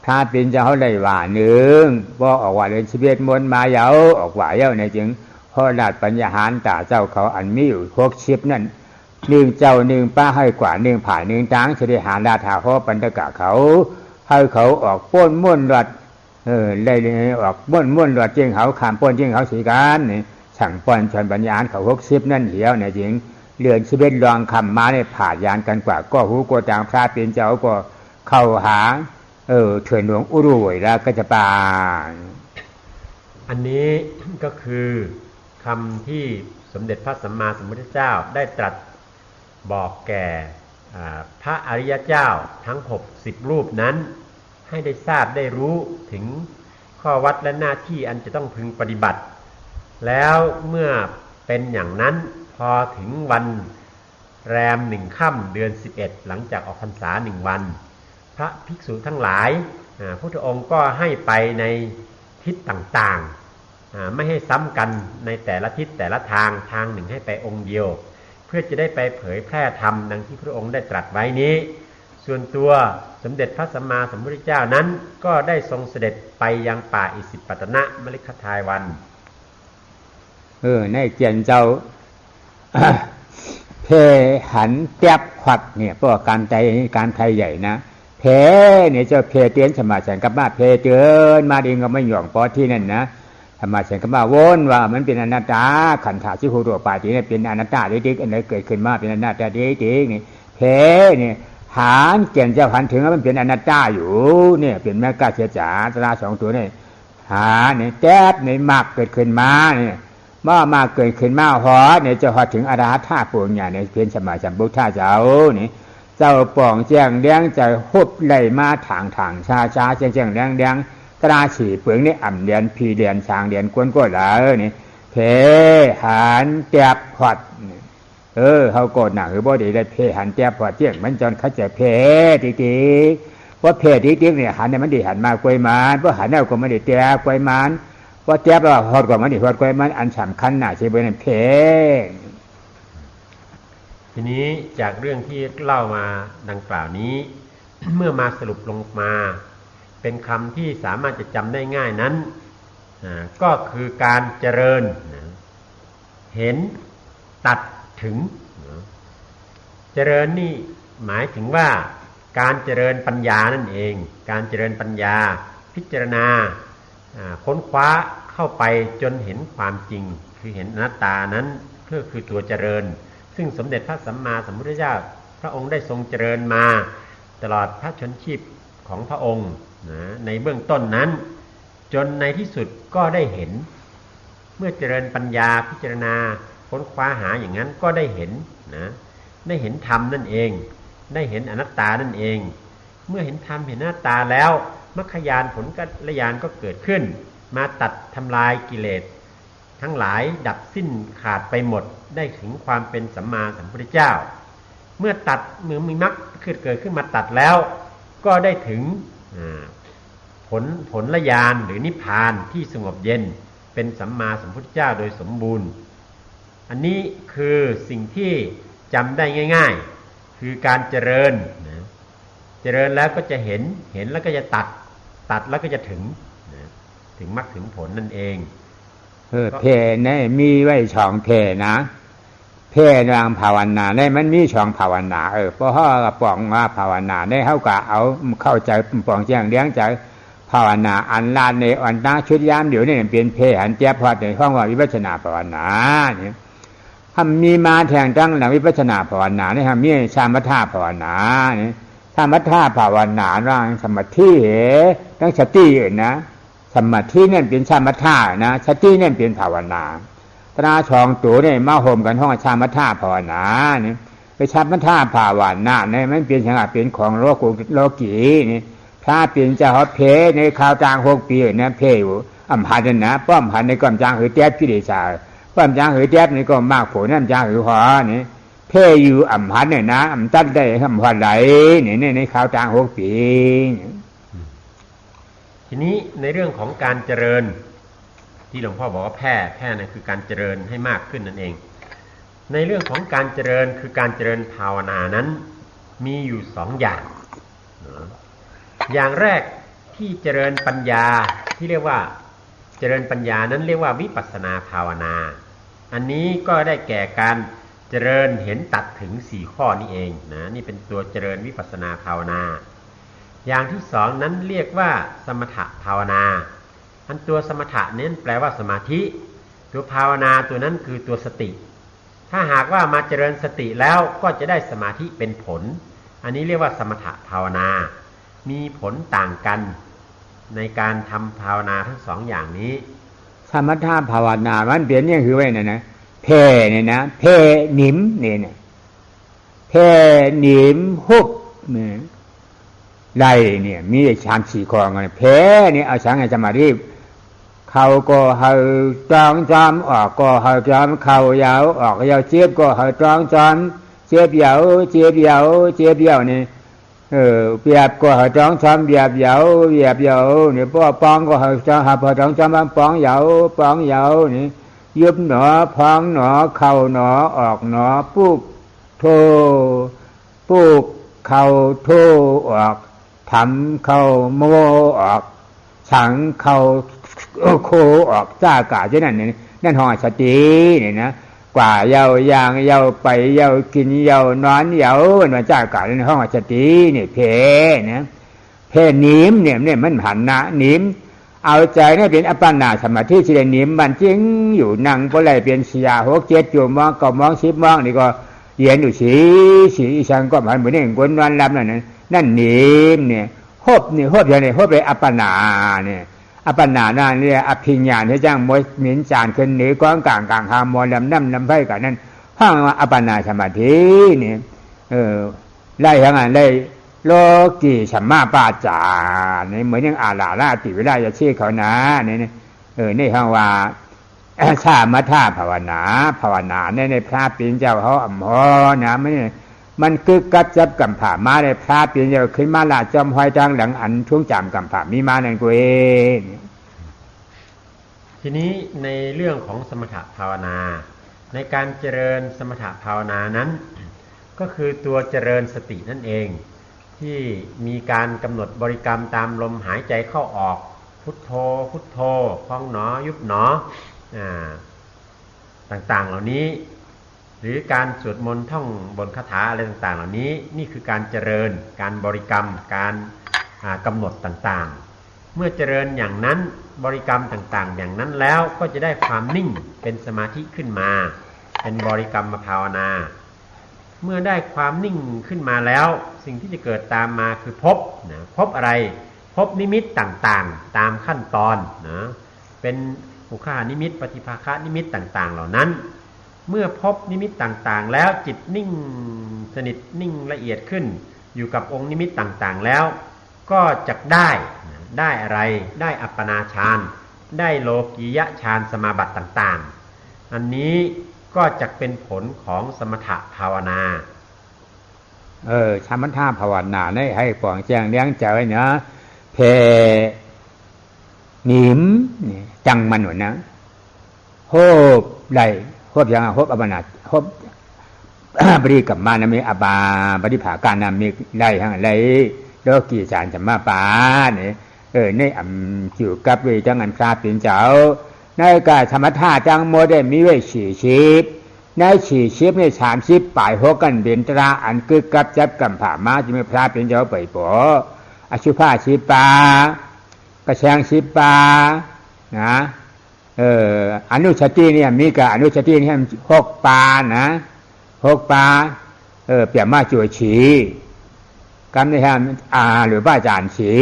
ถ้าเป็นจะเขาได้ว่าหนึ่งว่าออกว่าเรียนชีวิตมนมาเยาออกว่าเยาในจึงเพราะราชปัญญาหารตาเจ้าเขาอันมีอยู่60นั่น1เจ้า1ป้าให้กว่า1ผ่า1จางเสด็จหาราธาเขาปันตกะเขาให้เขาออกป้นม่วนรัดได้ออกม่วนรัดเจียงเขาขามป้นเจียงเขาสีการนี่สั่งป้อนชนปัญญาเขา60นั่นเหี่ยวในจึงเรือนชีวิตรองคำมาในผ่ายานกันกว่าก็หูก็จางพระเป็นเจ้าก็เข้าหาเถินหลวงอุรุเวยแล้วก็จะปาอันนี้ก็คือคำที่สมเด็จพระสัมมาสัมพุทธเจ้าได้ตรัสบอกแก่พระอริยเจ้าทั้ง60รูปนั้นให้ได้ทราบได้รู้ถึงข้อวัดและหน้าที่อันจะต้องพึงปฏิบัติแล้วเมื่อเป็นอย่างนั้นพอถึงวันแรม1 ค่ำเดือน11หลังจากออกพรรษา1 วันพระภิกษุทั้งหลายพระพุทธองค์ก็ให้ไปในทิศต่างๆไม่ให้ซ้ำกันในแต่ละทิศแต่ละทางหนึ่งให้ไปองค์เดียวเพื่อจะได้ไปเผยแพร่ธรรมดังที่พระองค์ได้ตรัสไว้นี้ส่วนตัวสมเด็จพระสัมมาสัมพุทธเจ้านั้นก็ได้ทรงเสด็จไปยังป่าอิสิปตนมฤคทายวันในเกียนเจ้า เพหันแป๊บขวัดเนี่ยเพราะการไทยใหญ่นะเพเนี่ยเจ้าเพเตียนสมาฉันกับมาเพเตือนมาเองก็ไม่หย่องปอที่นั่นนะสมาฉันกับมาวนว่ามันเป็นอนัตตาขันธ์ที่หูตัวปาที่นี่เป็นอนัตตาดิกๆอันไหนเกิดขึ้นมาเป็นอนัตตาดิกๆนี่เพเนี่ยหานเกียนเจ้าหันถึงว่ามันเป็นอนัตตาอยู่เนี่ยเป็นแม่กาเสียจ๋าตรา2ตัวนี่หาเนี่ยแจ๊ดเนี่ยมากเกิดขึ้นมาเนี่ยมาเกิดขึ้นมาหอเนี่ยจะหอถึงอรหัตถะปุญญาเนี่ยเป็นสมาสัมพุทธเจ้านี่เจ้าป่องแจ้งแดงใจฮุบไหลมาทางชาแจ้งแดงตราฉีเปลืองนี่อ่ำเดียนพีเดียนช้างเดียนกวนก็หลานี่เพหันแจบพอดเขาโกรธหนักหรือบ่ดีได้เพหันแจบพอดเจียงมันจนเขาจะเพติ๊กเพราะเพติ๊กเนี่ยหันเนี่ยมันดีหันมากล้วยมันเพราะหันแล้วก็ไม่ได้แจบกล้วยมันเพราะแจบแล้วหอดกว่ามันดีหอดกล้วยมันอันสำคัญน่ะใช่ไหมนั่นเพทีนี้จากเรื่องที่เล่ามาดังกล่าวนี้ เมื่อมาสรุปลงมาเป็นคำที่สามารถจะจำได้ง่ายนั้นก็คือการเจริญเห็นตัดถึงเจริญนี่หมายถึงว่าการเจริญปัญญานั่นเองการเจริญปัญญาพิจารณาค้นคว้าเข้าไปจนเห็นความจริงคือเห็นอนัตตานั้นก็คือตัวเจริญซึ่งสมเด็จพระสัมมาสัมพุทธเจ้าพระองค์ได้ทรงเจริญมาตลอดพระชนชีพของพระองค์ในเบื้องต้นนั้นจนในที่สุดก็ได้เห็นเมื่อเจริญปัญญาพิจารณาค้นคว้าหาอย่างนั้นก็ได้เห็นได้เห็นธรรมนั่นเองได้เห็นอนัตตานั่นเองเมื่อเห็นธรรมเห็นอนัตตาแล้วมรรคญาณผลกัลยานก็เกิดขึ้นมาตัดทำลายกิเลสทั้งหลายดับสิ้นขาดไปหมดได้ถึงความเป็นสัมมาสัมพุทธเจ้าเมื่อตัดเมื่อมีมรรคเกิดขึ้นมาตัดแล้วก็ได้ถึงผลญาณหรือนิพพานที่สงบเย็นเป็นสัมมาสัมพุทธเจ้าโดยสมบูรณ์อันนี้คือสิ่งที่จำได้ง่ายๆคือการเจริญเจริญแล้วก็จะเห็นแล้วก็จะตัดแล้วก็จะถึงมรรคถึงผลนั่นเองเพเนี่ยมีไว้ช่องเพนะเพนางภาวนาได้มันมีช่องภาวนาเพราะเขากระป๋องว่าภาวนาได้เขาก็เอาเข้าใจป่องแจ้งเลี้ยงใจภาวนาอันลานในอันตั้งชุดยามเดี๋ยวนี่เป็นเพหันแจ๊บพอดในห้องว่าวิปัสสนาภาวนาเนี่ยทำมีมาแทงตั้งหลังวิปัสสนาภาวนาเนี่ยทำมีสามถะภาวนาเนี่ยสามถะภาวนาร่างสมาธิตั้งสตินะสมาธิเนี่ยเป็นสามถะนะสติเนี่ยเป็นภาวนาตราช่องตัวเนี่ยมาห่มกันห้องสามถะภาวนาเนี่ยไปสามถะภาวนาเนี่ยมันเป็นอย่างเป็นของโลกีนี่ถ้าเป็นเจ้าเพในข่าวจาง6 ปีเนี่ยเพอยู่อัมพันธ์นะป้อมพันในก้อมจางหือแจ๊บพี่เดชาป้อมจางหือแจ๊บนี่ก็มากฝนน้ำจางหือหอนี่เพอยู่อัมพันธ์เนี่ยนะอัมตัดได้อัมพันธ์ไหลนี่ในข่าวจาง6 ปีทีนี้ในเรื่องของการเจริญที่หลวงพ่อบอกว่าแพร่นั่นคือการเจริญให้มากขึ้นนั่นเองในเรื่องของการเจริญคือการเจริญภาวนานั้นมีอยู่2 อย่างอย่างแรก ที่เจริญปัญญาที่เรียกว่าเจริญปัญญานั้นเรียกว่าวิปัสสนาภาวนาอันนี้ก็ได้แก่การเจริญเห็นตัดถึง4ข้อนี้เองนะนี่เป็นตัวเจริญวิปัสสนาภาวนาอย่างที่สองนั้นเรียกว่าสมถภาวนาอันตัวสมถะเน้นแปลว่าสมาธิตัวภาวนาตัวนั้นคือตัวสติถ้าหากว่ามาเจริญสติแล้วก็จะได้สมาธิเป็นผลอันนี้เรียกว่าสมถภาวนามีผลต่างกันในการทำภาวนาทั้งสองอย่างนี้สมถภาวนามันเปลี่ยนอย่างคือไว้นะเพเนี่ยนะเพหนิมเนี่ยเพหนิมหุบเนี่ยไล่เนี่ยมีชาม4ข้อไงเพเนี่ยเอาสังจะมารีบเขาก็ให้จองจอมออกก็ให้จอมเขายาวออกยาวเจี๊ยบก็ให้จองจอมเจี๊ยบยาวเจี๊ยบยาวเจี๊ยบยาวนี่เปียบก็ให้จองจอมเบียบยาวเบียบยาวนี่ป้อปองก็ให้จองหาพอจองจอมปองยาวนี่ยุบหนอพองหนอเข่าหนอออกหนอปุกโทปุกเข่าโทออกทำเข่าโมออกฉังเข่าโคออกจ้ากาเช่นนั้นเนี่ยนั่นห้องสติเนี่ยนะกว่าเยาวยางเยาไปเยากินเยานอนเยามันจ้ากาในห้องสติเนี่ยเพนะเพนิมเนี่ยมันหันนะนิมเอาใจเนี่ยเป็นอัปปนาสมาธิที่ได้นิมมันจริงอยู่นั่งก็เลยเป็นเสีย6 7อยู่มองก็มอง10มองนี่ก็เย็นอยู่สีฉันก็เหมือนกวนนอนหลับนั่นนิมเนี่ยฮบนี่ฮบอย่างนี้ฮบเลยอัปปนาเนี่ยอัปปนานั่นเนี่ยอภิญญาที่จ้างมวยหมิ่นจานขึ้นหนีก้อนกลางหามอลำน้ำลำไฟกันนั่นห้างอัปปนาสมาธิเนี่ยไล่ทั้งนั้นเลยโลกีสัมมาปาจาเนี่ยเหมือนอย่างอาลาราติวิราชชีเขานะเนี่ยนี่ห้างว่าชามัทธาภาวนาในพระปีนเจ้าเขาอ่ำฮอนะมันคือกัดจับกำผ่ามาในพระปีนเจ้าขึ้นมาลาจอมหอยทางหลังอันช่วงจำกำผ่ามีมานั่นกูเองทีนี้ในเรื่องของสมถภาวนาในการเจริญสมถภาวนานั้นก็คือตัวเจริญสตินั่นเองที่มีการกำหนดบริกรรมตามลมหายใจเข้าออกพุทโธพุทโธพองหนอยุบหนอต่างๆเหล่านี้หรือการสวดมนต์ท่องบนคาถาอะไรต่างๆเหล่านี้นี่คือการเจริญการบริกรรมการกำหนดต่างๆเมื่อเจริญอย่างนั้นบริกรรมต่างๆอย่างนั้นแล้วก็จะได้ความนิ่งเป็นสมาธิขึ้นมาเป็นบริกรรมภาวนาเมื่อได้ความนิ่งขึ้นมาแล้วสิ่งที่จะเกิดตามมาคือพบอะไรพบนิมิตต่างๆตามขั้นตอนนะเป็นอุคหานิมิตปฏิภาคนิมิตต่างๆเหล่านั้นเมื่อพบนิมิตต่างๆแล้วจิตนิ่งสนิทนิ่งละเอียดขึ้นอยู่กับองค์นิมิตต่างๆแล้วก็จะได้อะไรได้อัปปนาฌานได้โลกียฌานสมาบัติต่างๆอันนี้ก็จะเป็นผลของสมถภาวนาสมถภาวนาได้ให้ปองแจ้งเลี้ยงใจเนาะเพหนิมจังมันหนุนนะโฮบไหลโฮบยังโฮบอัปปนาโฮบบริกรรมมานะมีอบาบริภาการนะมีไหลทั้งไหลโลกีฌานสัมมาปาเนี่ยในอยู่กับเวจังอันพระเป็นเจ้าในการสมถะจังโมได้มีไว้40ใน40ใน30ปลาย6กันเป็นตราอันคือกับจับกำผ่ามาจะมีพระเป็นเจ้าไปปออสุภา10 ปากระแชง10 ปานะอนุสติเนี่ยมีกับอนุสตินี่6 ปานะ6 ปาเปรียบมาจั่วฉีกำในทางหรือบ้าจานฉี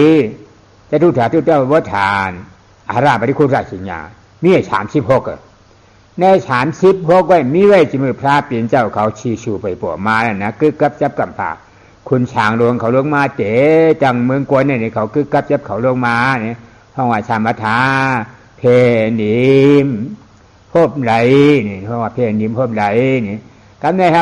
จะทุกถาทุกเจ้าวัฏฐานอาราปฏิคุณราชิญามี36ใน36ไว้มีไว้จะมือพระเปลี่ยนเจ้าเขาชีชูไปปวดมาแล้วนะคือกับจับกำผ่าคุณช้างหลวงเขาลงมาเต๋จังเมืองกวนเนี่ยเขาคือกับจับเขาลงมาเนี่ยห้องว่าชามัทธาเพนิมพบไหลนี่ห้องว่าเพนิมพบไหลนี่กำในท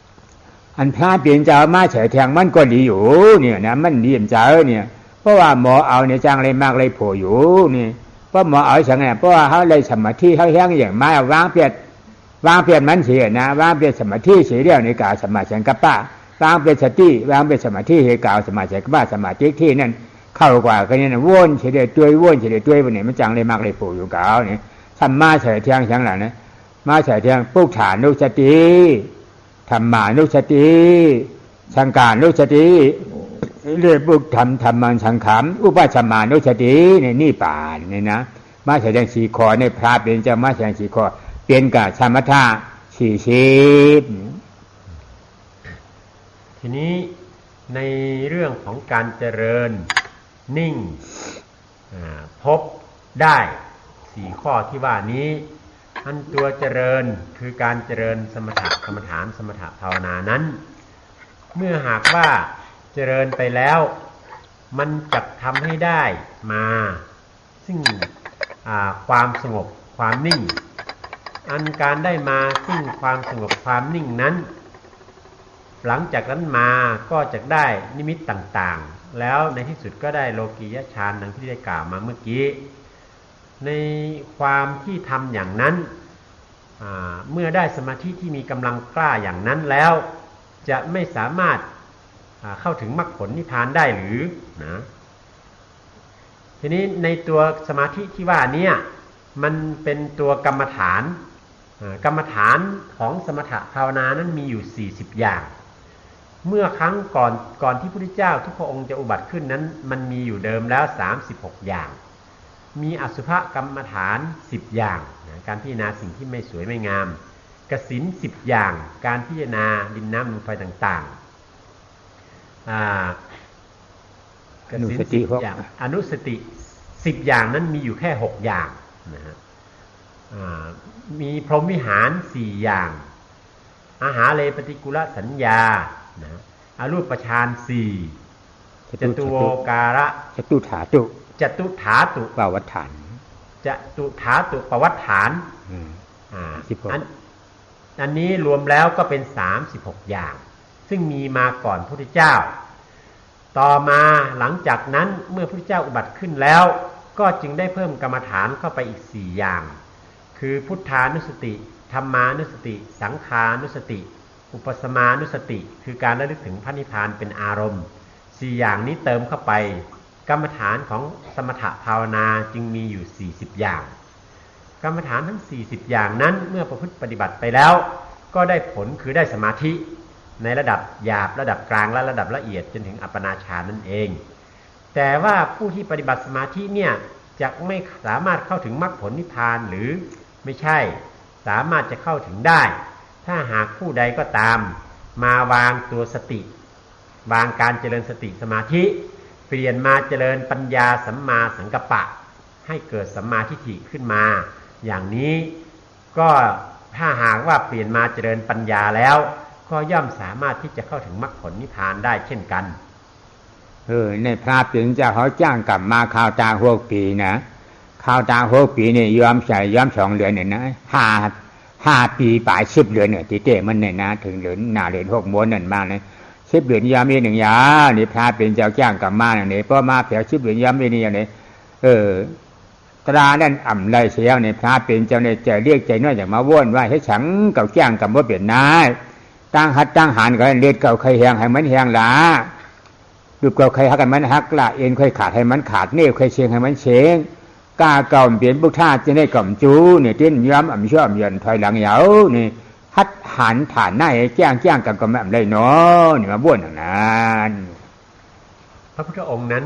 ำอันพระเปลี่ยนเจ้ามาเฉยแทงมันก็ดีอยู่เนี่ยนะมันดีเจ้าเนี่ยเพราะว่าหมอเอาเนี่ยจังอะไรมากเลยโผล่อยู่นี่เพราะหมอเอาอย่างไงเพราะว่าเขาเลยสมาธิเขาแห้งอย่างมาวางเปลี่ยนมันเสียนะวางเปลี่ยนสมาธิเสียเดียวในกาสมาธิกับป้าวางเป็นสติวางเป็นสมาธิเหกาวสมาธิกับป้าสมาธิที่นั่น เข้ากว่าก็เนี่ยนะว่นเฉลี่ยด้วยว่นเฉลี่ยด้วยวันนี้มันจังเลยมากเลยปู่อยู่เก่าเนี่ยทำมาเฉลี่ยเที่ยงทั้งหลังนะมาเฉลี่ยเที่ยงปุกฐานุสติธรรมานุสติสังการนุสติเรียกปุกธรรมังสังขารอุปชัมมานุสติเนี่ยนี่ป่านเนี่ยนะมาเฉลี่ยสี่ข้อในพระเป็นจะมาเฉลี่ยสี่ข้อเปลี่ยนกับสมถะ40ทีนี้ในเรื่องของการเจริญนิ่งพบได้4ข้อที่ว่านี้อันตัวเจริญคือการเจริญสมถะกรรมฐานสมถะภาวนานั้นเมื่อหากว่าเจริญไปแล้วมันจะทำให้ได้มาซึ่งความสงบความนิ่งอันการได้มาซึ่งความสงบความนิ่งนั้นหลังจากนั้นมาก็จะได้นิมิตต่างๆแล้วในที่สุดก็ได้โลกียฌานดังที่ได้กล่าวมาเมื่อกี้ในความที่ทำอย่างนั้นเมื่อได้สมาธิที่มีกำลังกล้าอย่างนั้นแล้วจะไม่สามารถเข้าถึงมรรคผลนิพพานได้หรือนะทีนี้ในตัวสมาธิที่ว่านี้มันเป็นตัวกรรมฐานของสมถะภาวนานั้นมีอยู่40อย่างเมื่อครั้งก่อนที่พระพุทธเจ้าทุกพระองค์จะอุบัติขึ้นนั้นมันมีอยู่เดิมแล้ว36อย่างมีอสุภกรรมฐาน10อย่างการพิจารณาสิ่งที่ไม่สวยไม่งามกสิณ10อย่างการพิจารณาดินน้ำลมไฟต่างๆกสิณ10อย่างอนุสติ10อย่างนั้นมีอยู่แค่6อย่างนะฮะมีพรหมวิหาร4อย่างอาหาเรปฏิกุลสัญญาอรูปฌาน4จตุโวการะจตุถาตุปวัฏฐานจตุถาตุปวัฏฐานอันนี้รวมแล้วก็เป็น36อย่างซึ่งมีมาก่อนพระพุทธเจ้าต่อมาหลังจากนั้นเมื่อพระพุทธเจ้าอุบัติขึ้นแล้วก็จึงได้เพิ่มกรรมฐานเข้าไปอีก4อย่างคือพุทธานุสติธัมมานุสติสังฆานุสติอุปสมานุสติคือการระลึกถึงพระนิพพานเป็นอารมณ์4อย่างนี้เติมเข้าไปกรรมฐานของสมถะภาวนาจึงมีอยู่40อย่างกรรมฐานทั้ง40อย่างนั้นเมื่อประพฤติปฏิบัติไปแล้วก็ได้ผลคือได้สมาธิในระดับหยาบระดับกลางและระดับละเอียดจนถึงอัปปนาฌานนั่นเองแต่ว่าผู้ที่ปฏิบัติสมาธิเนี่ยจะไม่สามารถเข้าถึงมรรคผลนิพพานหรือไม่ใช่สามารถจะเข้าถึงได้ถ้าหากผู้ใดก็ตามมาวางตัวสติวางการเจริญสติสมาธิเปลี่ยนมาเจริญปัญญาสัมมาสังกัปปะให้เกิดสัมมาทิฏฐิขึ้นมาอย่างนี้ก็ถ้าหากว่าเปลี่ยนมาเจริญปัญญาแล้วก็ย่อมสามารถที่จะเข้าถึงมรรคผลนิพพานได้เช่นกันในพระถึงจะเขาจ้างกลับมาข่าวตา6 ปีนะข่าวตา6 ปีเนี่ยยอมใส่ยอม2 เดือนเนี่ยนะ5 ปีปลาย10 เดือนเนี่ยที่เตะมันเนี่ยนะถึงเดือนหน้าเดือน6 ม้วนนั่นมาเลย10 เดือนยามอี1 ยานี่พระเป็นเจ้าจ้างกลับมาเนี่ยเพราะมาแถว10 เดือนยามอีนี่อย่างนี้ตรานั่นอ่ำไรเสียในพระเป็นเจ้าเนี่ยจะเรียกใจน้อยอย่างมาว่นว่าให้ฉังเก่าจ้างกับว่าเปลี่ยนนายตั้งหัดตั้งหันกันเลือดเก่าใครแหงให้มันแหงหลาดูเก่าใครหักกันมันหักละเอ็นใครขาดให้มันขาดเนวใครเชียงให้มันเชียงกาเก่าเปลี่ยนบุกท่าจะได้กล่อมจูเนี่ยเต้นย้ำอ่ำช่อมยันถอยหลังเหยานี่หัดหันฐานหน้าให้แจ้งกันก็ไม่อ่ำไรเนาะนี่มาบ้วนอย่างนั้นพระพุทธองค์นั้น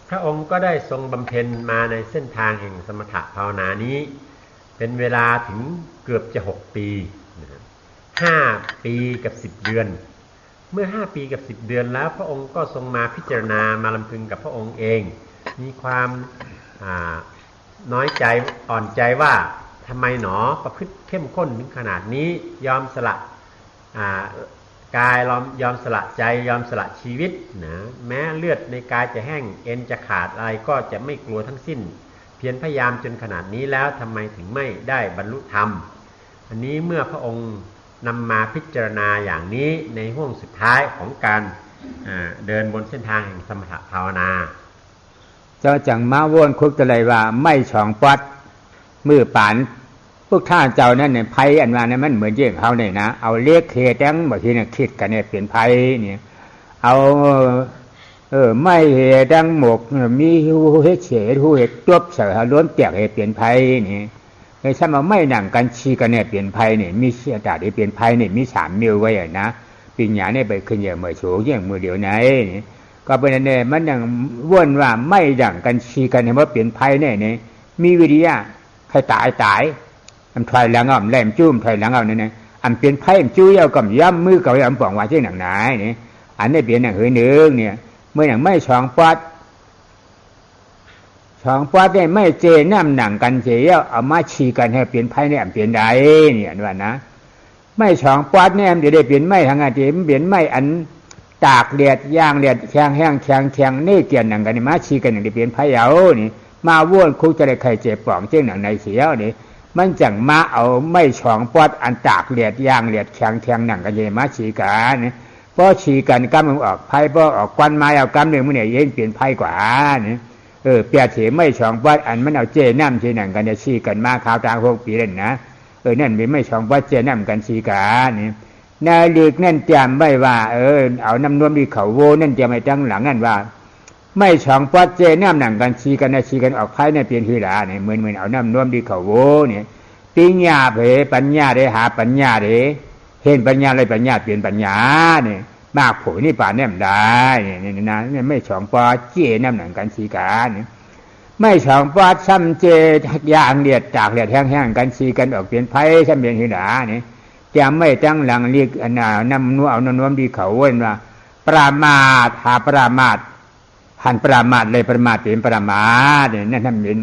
พระองค์ก็ได้ทรงบำเพ็ญมาในเส้นทางแห่งสมถะภาวนานี้เป็นเวลาถึงเกือบจะ6 ปี5 ปีกับ 10 เดือนเมื่อ5 ปีกับ 10 เดือนแล้วพระองค์ก็ทรงมาพิจารณามาลำพึงกับพระองค์เองมีความน้อยใจอ่อนใจว่าทำไมหนอประพฤติเข้มข้นถึงขนาดนี้ยอมสละกายยอมสละใจยอมสละชีวิตนะแม้เลือดในกายจะแห้งเอ็นจะขาดอะไรก็จะไม่กลัวทั้งสิ้นเพียรพยายามจนขนาดนี้แล้วทำไมถึงไม่ได้บรรลุธรรมอันนี้เมื่อพระองค์นำมาพิจารณาอย่างนี้ในห่วงสุดท้ายของการเดินบนเส้นทางแห่งสมถะภาวนาเจ้าจังมาว่นคุกตะเลยว่าไม่ช่องปัดมือปานพวกท่าเจ้านั่นเนี่ยไพ่อันว่าเนี่ยมันเหมือนเยี่ยงเขาเนี่ยนะเอาเล็กเคตั้งบางทีเนี่ยคิดกันเนี่ยเปลี่ยนไพ่เนี่ยเอา ไม่เหดังหมกมีหูเฮ็ดเฉดหูเฮ็ดจบเสือล้วนแตกให้เปลี่ยนภัยนี่ไอ้ถ้ามาไม่หนังกันชีกันเนี่ยเปลี่ยนภัยนี่มีเสียดาได้เปลี่ยนภัยนี่มี3นิ้วไว้นะปัญญาเนี่ยไปขึ้นอย่างเมื่อโฉอย่างมือเดียวไหนนี่ก็เป็นเนี่ยมันยังว่นว่าไม่ดังกันชีกันเนี่ยว่าเปลี่ยนภัยเนี่ยนี่มีวิริยะใครตายอันถอยหลังอ่ะแหลมจุ้มถอยหลังอ่ะเนี่ยอันเปลี่ยนภัยจุ้ยเอากับย่ำมือกับย่ำป่องว่าเช่นหนังไหนนี่อันนี้เปลี่ยนหนังหือหนึ่งเนี่ยเมื่ออย่างไม่ช่องปัดได้ไม่เจน้ำหนังกันเสียเอามาชีกันให้เปลี่ยนภัยเนี่ยเปลี่ยนใดเนี่ยว่านะไม่ช่องปัดเนี่ยเดี๋ยวได้เปลี่ยนไม่ทางอาทิตย์เปลี่ยนไม่อันตากเลียดย่างเลียดแข็งแห้งแข็งนี่เกี่ยนหนังกันมาชีกันอย่างได้เปลี่ยนภัยเอานี่มาว่นคุกจะได้ใครเจ็บป่องเจ้าหนังในเสียวนี่มันจังมาเอาไม่ช่องปัดอันตากเลียดย่างเลียดแข็งหนังกันยังมาชีกันพอชีกันกำมันออกไพ่พอออกควันไม้เอากำหนึ่งมันเนี่ยเย็นเปลี่ยนไพ่กว่าเนี่ยเปียเถไม่ช่องวัดอันมันเอาเจน้ำเจหนังกันจะชีกันมาข่าวตาง6 ปีเล่นนะนั่นไม่ช่องวัดเจน้ำกันชีกันเนี่ยนาลึกนั่นจำไม่ว่าเอาน้ำนวมดีเขาโวนั่นจะไม่ตั้งหลังนั่นว่าไม่ช่องวัดเจน้ำหนังกันชีกันนะชีกันออกไพ่เนี่ยเปลี่ยนทีหลังเนี่ยเหมือนเอาน้ำนวมดีเขาโวเนี่ยปัญญาเผยปัญญาได้หาปัญญาได้เห็นปัญญาอะไรปัญญาเปลี่ยนปัญญาเนี่ยมากผลนี่ป่าเนี่ยได้เนี่ยนะเนี่ยไม่ช่องปอเจน้ำหนังกันชีกันไม่ช่องปอซ้ำเจยางเลียดจากเลียดแห้งกันชีกันออกเปลี่ยนไพ่ซ้ำเปลี่ยนทีหลังเนี่ยจะไม่ตั้งหลังเรียกน้ำนัวเอาน้ำนวมดีเขาเว้นว่าปรามาทหาปรามาทหันปรามาทเลยปรามาทเป็นปรามาทเนี่ยนั่นทำเป็น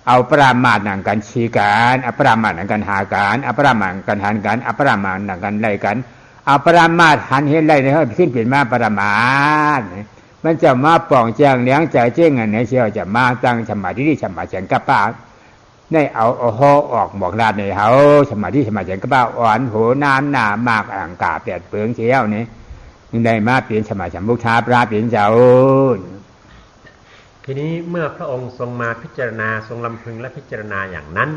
เอาปรามาทหนังกันชีกันอปรามาทหนังกันหากันอปรามาทกันหันกันอปรามาทหนังกันไล่กันเอาปรามาทหันเห็นไล่เนี่ยขึ้นเป็นมาปรามาทมันจะมาป่องแจงเลี้ยงใจเจ้งอันไหนเชียวจะมาตั้งสมาธิที่สมาธิกับป้าได้เอาหอออกบอกลาดในเขาสมาธิกับป้าอ่อนโหน้ำหนามากอ่างกาเปียดเปลืองเชียวนี่ยังได้มาเปลี่ยนสมาธิบุชาปราเปลี่ยนเจ้าทีนี้เมื่อพระองค์ทรงมาพิจารณาทรงลำพึงและพิจารณาอย่างนั้น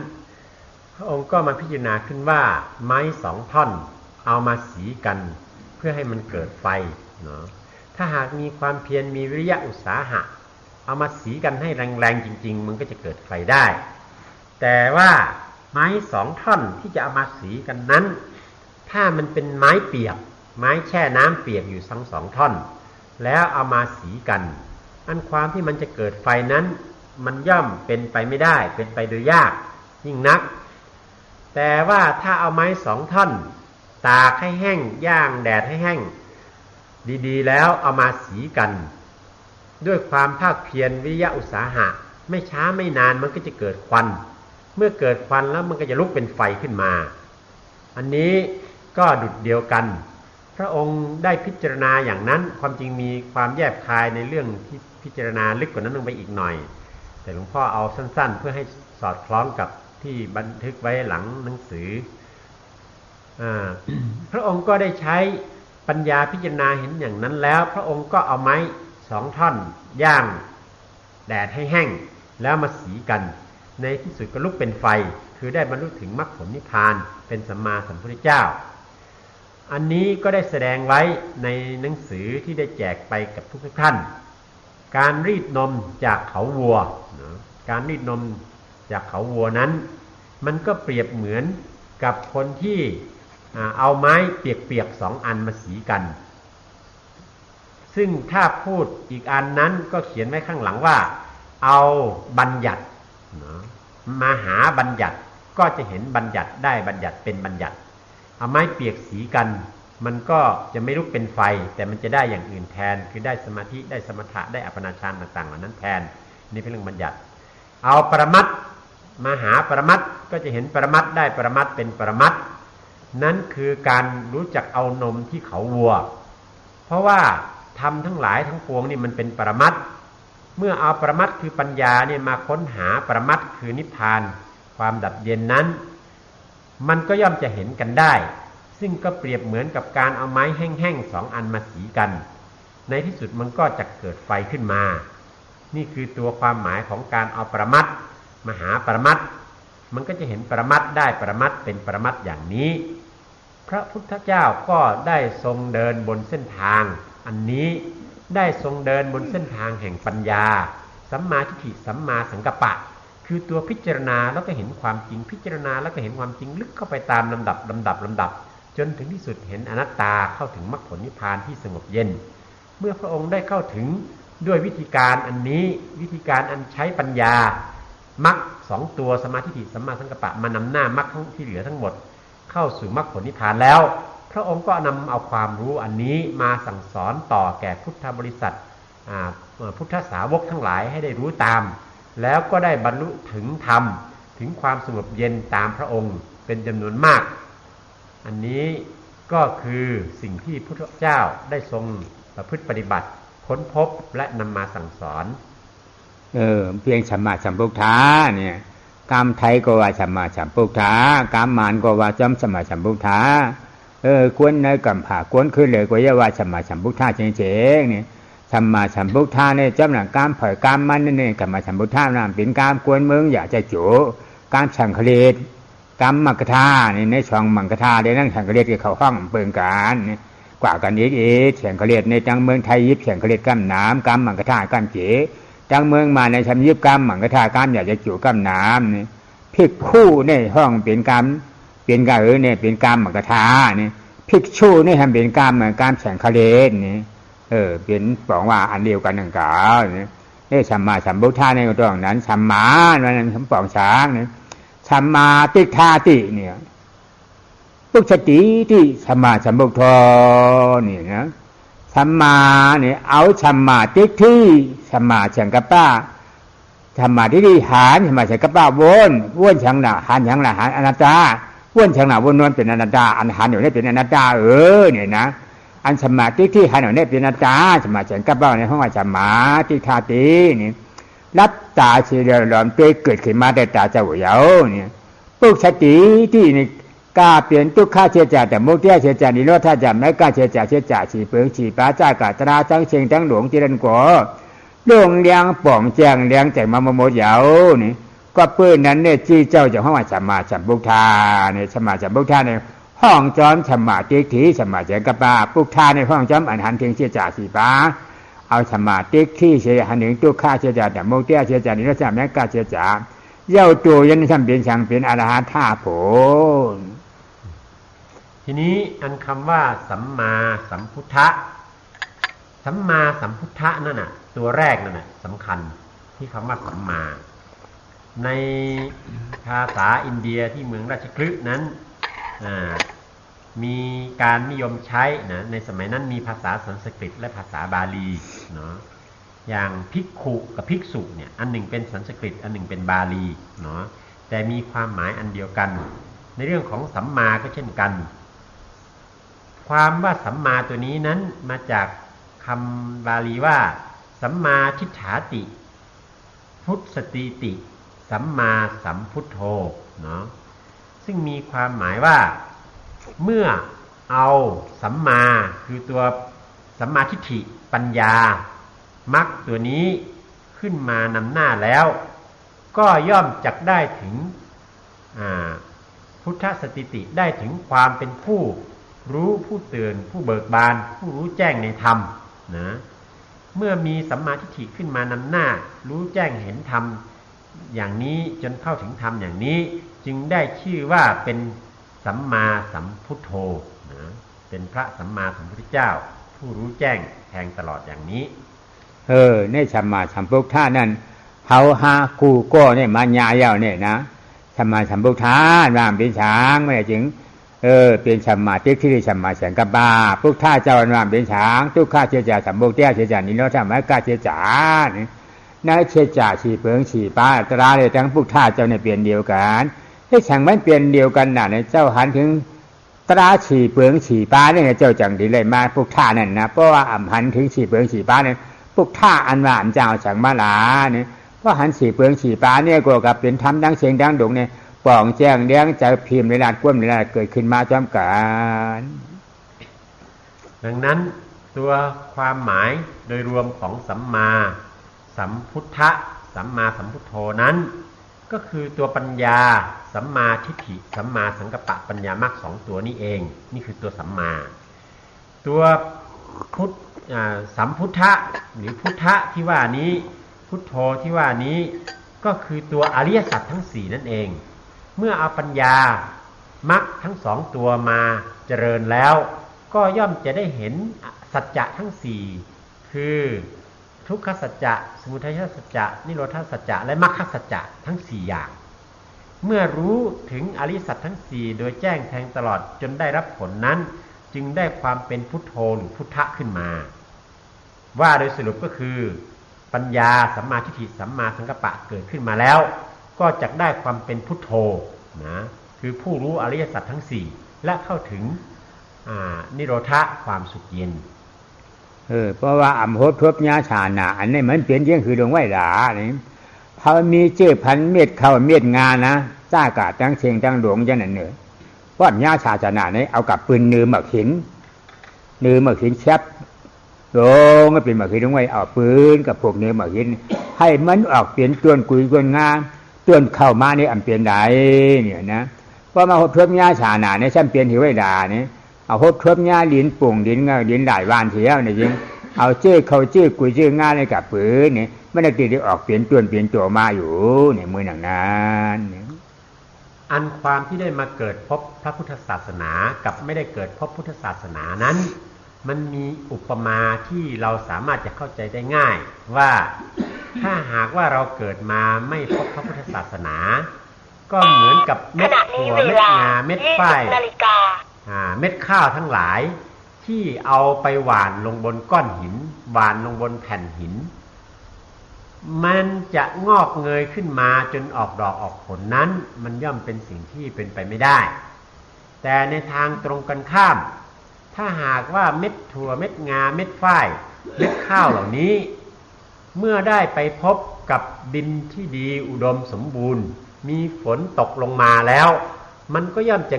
พระองค์ก็มาพิจารณาขึ้นว่าไม้2 ท่อนเอามาสีกันเพื่อให้มันเกิดไฟเนาะถ้าหากมีความเพียรมีวิริยะอุตสาหะเอามาสีกันให้แรงๆจริงๆมันก็จะเกิดไฟได้แต่ว่าไม้2 ท่อนที่จะเอามาสีกันนั้นถ้ามันเป็นไม้เปียกไม้แช่น้ำเปียกอยู่ทั้ง2 ท่อนแล้วเอามาสีกันอันความที่มันจะเกิดไฟนั้นมันย่อมเป็นไปไม่ได้เป็นไปโดยยากยิ่งนักแต่ว่าถ้าเอาไม้2 ท่อนตากให้แห้งย่างแดดให้แห้งดีๆแล้วเอามาสีกันด้วยความภาคเพียรวิริยะอุตสาหะไม่ช้าไม่นานมันก็จะเกิดควันเมื่อเกิดควันแล้วมันก็จะลุกเป็นไฟขึ้นมาอันนี้ก็ดุจเดียวกันพระองค์ได้พิจารณาอย่างนั้นความจริงมีความแยบคายในเรื่องที่พิจารณาลึกกว่านั้นลงไปอีกหน่อยแต่หลวงพ่อเอาสั้นๆเพื่อให้สอดคล้องกับที่บันทึกไว้หลังหนังสือพระองค์ก็ได้ใช้ปัญญาพิจารณาเห็นอย่างนั้นแล้วพระองค์ก็เอาไม้2 ท่อนย่างแดดให้แห้งแล้วมาสีกันในที่สุดก็ลุกเป็นไฟคือได้บรรลุถึงมรรคผลนิพพานเป็นสัมมาสัมพุทธเจ้าอันนี้ก็ได้แสดงไว้ในหนังสือที่ได้แจกไปกับทุกท่านการรีดนมจากเขาวัวการรีดนมจากเขาวัวนั้นมันก็เปรียบเหมือนกับคนที่เอาไม้เปียกๆ2 อันมาสีกันซึ่งถ้าพูดอีกอันนั้นก็เขียนไว้ข้างหลังว่าเอาบัญญัติมาหาบัญญัติก็จะเห็นบัญญัติได้บัญญัติเป็นบัญญัติเอาไม้เปียกสีกันมันก็จะไม่ลุกเป็นไฟแต่มันจะได้อย่างอื่นแทนคือได้สมาธิได้สมถะได้อัปปนาฌานต่างๆเหล่านั้นแทนนี่เป็นเรื่องบัญญัติเอาปรมัตถ์มาหาปรมัตถ์ก็จะเห็นปรมัตถ์ได้ปรมัตถ์เป็นปรมัตถ์นั้นคือการรู้จักเอานมที่เขาวัวเพราะว่าธรรมทั้งหลายทั้งปวงนี่มันเป็นปรมัตถ์เมื่อเอาปรมัตถ์คือปัญญาเนี่ยมาค้นหาปรมัตถ์คือนิพพานความดับเย็นนั้นมันก็ย่อมจะเห็นกันได้ซึ่งก็เปรียบเหมือนกับการเอาไม้แห้งๆ2 อันมาสีกันในที่สุดมันก็จะเกิดไฟขึ้นมานี่คือตัวความหมายของการเอาปรมัตถ์มาหาปรมัตถ์มันก็จะเห็นปรมัตถ์ได้ปรมัตถ์เป็นปรมัตถ์อย่างนี้พระพุทธเจ้าก็ได้ทรงเดินบนเส้นทางอันนี้ ได้ทรงเดินบนเส้นทางแห่งปัญญาสัมมาทิฏฐิสัมมาสังกัปปะคือตัวพิจารณาแล้วก็เห็นความจริงพิจารณาแล้วก็เห็นความจริงลึกเข้าไปตามลำดับจนถึงที่สุดเห็นอนัตตาเข้าถึงมรรคผลนิพพานที่สงบเย็นเมื่อพระองค์ได้เข้าถึงด้วยวิธีการอันนี้วิธีการอันใช้ปัญญามรรคสองตัวสัมมาทิฏฐิสัมมาสังกัปปะมานำหน้ามรรคที่เหลือทั้งหมดเข้าสู่มรรคผลนิพพานแล้วพระองค์ก็นำเอาความรู้อันนี้มาสั่งสอนต่อแก่พุทธบริษัทพุทธสาวกทั้งหลายให้ได้รู้ตามแล้วก็ได้บรรลุถึงธรรมถึงความสงบเย็นตามพระองค์เป็นจำนวนมากอันนี้ก็คือสิ่งที่พุทธเจ้าได้ทรงประพฤติปฏิบัติค้นพบและนำมาสั่งสอนเพียงสัมมาสัมพุทธะเนี่ยกามไทยก็ว่าสัมมาสัมพุทธะกามมารก็ว่าจำสัมมาสัมพุทธะกวนในกัมผากวนขึ้นเลยก็อย่าว่าสัมมาสัมพุทธะเฉยๆเนี่ยสัมมาสัมพุทธะเนี่ยจำหนังกามเผยกามมันนี่กัมมาสัมพุทธะนั่นเป็นกามกวนเมืองอยากจะจุกามสังฆเลศกามมังคทานี่ในช่องมังคทาได้นั่งสังฆเลศที่เขาห้องเปิงการกว่ากันอีกเสียงฆเลศในจังเมืองไทยยิบเสียงฆเลศกามน้ำกามมังคทากามเจ๋จังเมืองมาในชำยิบกามมังคทากามอยากจะจุกามน้ำนี่ภิกขุในห้องเป็นกามเป็นกาเนี่ยเป็นกามมังคทานี่ภิกษุนี่ทำเป็นกามเหมือนกามแสงฆเลศนี่เป็นบอกว่าอันเดียวกันนั่นกาเนี่ยสัมมาสัมพุทธะในตรงนั้นสัมมานั้นคำปองช้างเนี่ยสัมมาติฏฐาติเนี่ยปุชติที่สัมมาสัมพุทโธนี่นะสัมมาเนี่ยเอาสัมมาทิฏฐิสัมมาสังกัปปะสัมมาทิฏฐิหารสัมมาสังกัปปะวนฉังหน้าหารฉังหน้าหารอนัตตาวนฉังหน้าวนนวลเป็นอนัตตาอันหารอยู่นี่เป็นอนัตตาเนี่ยนะอันสัมมาทิฏฐิหารอยู่นี่เป็นอนัตตาสัมมาสังกัปปะในห้องว่าสัมมาทิฏฐาตินี่รับตาเฉลียวหลอมเกิดขึ้นมาแต่ตาเจ้าเหยาเนี่ยปุชติที่นี่กาเปลี่ยนทุกข้าเชื่อจ่าแต่มุขเที่ยเชื่อจ่านิโรธาจ่าไม่กล้าเชื่อจ่าฉีเปิงฉีป้าจ้ากาตราทั้งเชียงทั้งหลวงจีรันก่อดวงเลี้ยงป่องแจงเลี้ยงแต่มาโมดเหยานี่ก็ปื้นนั้นเนี่ยจี้เจ้าจะห้องว่าสัมมาสัมพุทธะเนี่ยสัมมาสัมพุทธะเนี่ยห้องจอมสัมมาทิฏฐิสัมมาสังกัปปะพุทธะในห้องจอมอันหันเทียงเชื่อจ่าฉีป้าเอาสัมมาทิฏฐิเชื่อหันหนึ่งทุกข้าเชื่อจ่าแต่มุขเที่ยเชื่อจ่านิโรธาไม่กล้าเชื่อจ่าเย้าตัวยันทำเป็นช่างเป็นอรหัตถะโผทีนี้อันคำว่าสัมมาสัมพุทธะสัมมาสัมพุทธะนั่นน่ะตัวแรกนั่นน่ะสำคัญที่คำว่าสัมมาในภาษาอินเดียที่เมืองราชคฤห์นั้นมีการนิยมใช้นะในสมัยนั้นมีภาษาสันสกฤตและภาษาบาลีเนาะอย่างภิกขุกับภิกษุเนี่ยอันหนึ่งเป็นสันสกฤตอันหนึ่งเป็นบาลีเนาะแต่มีความหมายอันเดียวกันในเรื่องของสัมมาก็เช่นกันความว่าสัมมาตัวนี้นั้นมาจากคำบาลีว่าสัมมาทิฏฐาติพุทธสติติสัมมาสัมพุทโธเนาะซึ่งมีความหมายว่าเมื่อเอาสัมมาคือตัวสัมมาทิฏฐิปัญญามรรคตัวนี้ขึ้นมานำหน้าแล้วก็ย่อมจักได้ถึงพุทธสติติได้ถึงความเป็นผู้รู้ผู้ตื่นผู้เบิกบานผู้รู้แจ้งในธรรมนะเมื่อมีสัมมาทิฏฐิขึ้นมานำหน้ารู้แจ้งเห็นธรรมอย่างนี้จนเข้าถึงธรรมอย่างนี้จึงได้ชื่อว่าเป็นสัมมาสัมพุทโธนะเป็นพระสัมมาสัมพุทธเจ้าผู้รู้แจ้งแทงตลอดอย่างนี้ในสัมมาสัมพุทธะนั้นเฮาหากูก็เนี่ยมาญาเย้าเนี่ยนะสัมมาสัมพุทธะนามเป็นช้างไม่จึงเป็นสัมมาทิฏฐิสัมมาสังกัปปะพุทธะเจ้านามเป็นช้างทุกข้าเชื่อจ่าสัมโพธิเชื่อจ่านิโรธาไม่กล้าเชื่อจ่านั่นเชื่อจ่าฉีเปิงฉีป้าตราเลยทั้งพุทธะเจ้าเนี่ยเปลี่ยนเดียวกันให้ช่างมันเปลี่ยนเดียวกันน่ะเนี่ยเจ้าหันถึงตราฉีเปิงฉีป้าเนี่ยเจ้าจังดีเลยมาพุทธะนั่นนะเพราะว่าหันถึงฉีเปิงฉีป้าเนี่ยพุทธะอันว่าอันเจ้าช่างมาลาเนี่ยเพราะหันฉีเปิงฉีป้าเนี่ยก็กับเป็นธรรมดังเสียงดังดงเนี่ยป่องแจ้งเลี้ยงใจพิมพ์ในลานก้มในลานเกิดขึ้นมาจอมกันดังนั้นตัวความหมายโดยรวมของสัมมาสัมพุทธะสัมมาสัมพุทโธนั้นก็คือตัวปัญญาสัมมาทิฏฐิสัมมาสังกัปปะปัญญามรรคสองตัวนี้เองนี่คือตัวสัมมาตัวพุทธ สัมพุทธะหรือพุทธะที่ว่านี้พุทโธที่ว่านี้ก็คือตัวอริยสัจทั้ง4นั่นเองเมื่อเอาปัญญามรรคทั้ง2ตัวมาเจริญแล้วก็ย่อมจะได้เห็นสัจจะทั้ง4คือทุกขสัจจะสมุทัยสัจจะนิโรธสัจจะและมรรคสัจจะทั้ง4อย่างเมื่อรู้ถึงอริยสัจทั้ง4โดยแจ้งแทงตลอดจนได้รับผลนั้นจึงได้ความเป็นพุทโธหรือพุทธะขึ้นมาว่าโดยสรุปก็คือปัญญาสัมมาทิฏฐิสัมมาสังกัปปะเกิดขึ้นมาแล้วก็จะได้ความเป็นพุทโธนะคือผู้รู้อริยสัจทั้ง4และเข้าถึงนิโรธะความสุขเย็นเพราะว่าอัมโหทบญาชานะอันนี้มันเปลี่ยนเรื่องคือดวงไหวหลานี่พอมีเจื้อพันเม็ดเข้าเม็ดงานนะจ้ากาตั้งเชียงตั้งหลวงจังนั้นเนอว่าญาชาชนะนี่เอากับปืนนือหมักหินแคบลงก็เป็นหมักหินดวงไหวเอาปืนกับพวกเนื้อหมักหินให้มันออกเปลี่ยนต้วนกุยกวนงาต้วนเข้ามานี่อันเปลี่ยนไหนเนี่ยนะเพราะมาหดทบญาชานะนี่ฉันเปลี่ยนหิวไหวหลานี่เอาหดทบญาลิ้นปุ่งลิ้นหลายวานเสียเนี่ยจริงเอาเจ้เข้าเจ้กุยเจ้งาในกับปืนนี่มันได้ออกเปลี่ยนต้วนเปลี่ยนตัวมาอยู่เนี่ยมือหนังนั้นอันความที่ได้มาเกิดพบพระพุทธศาสนากับไม่ได้เกิดพบพุทธศาสนานั้นมันมีอุปมาที่เราสามารถจะเข้าใจได้ง่ายว่าถ้าหากว่าเราเกิดมาไม่พบพระพุทธศาสนาก็เหมือนกับเม็ดถั่วเม็ดงาเม็ดฝ้ายเม็ดข้าวทั้งหลายที่เอาไปหว่านลงบนก้อนหินหว่านลงบนแผ่นหินมันจะงอกเงยขึ้นมาจนออกดอกออกผลนั้นมันย่อมเป็นสิ่งที่เป็นไปไม่ได้แต่ในทางตรงกันข้ามถ้าหากว่าเม็ดถั่วเม็ดงาเม็ดฝ้ายเม็ดข้าวเหล่านี้เมื่อได้ไปพบกับดินที่ดีอุดมสมบูรณ์มีฝนตกลงมาแล้วมันก็ย่อมจะ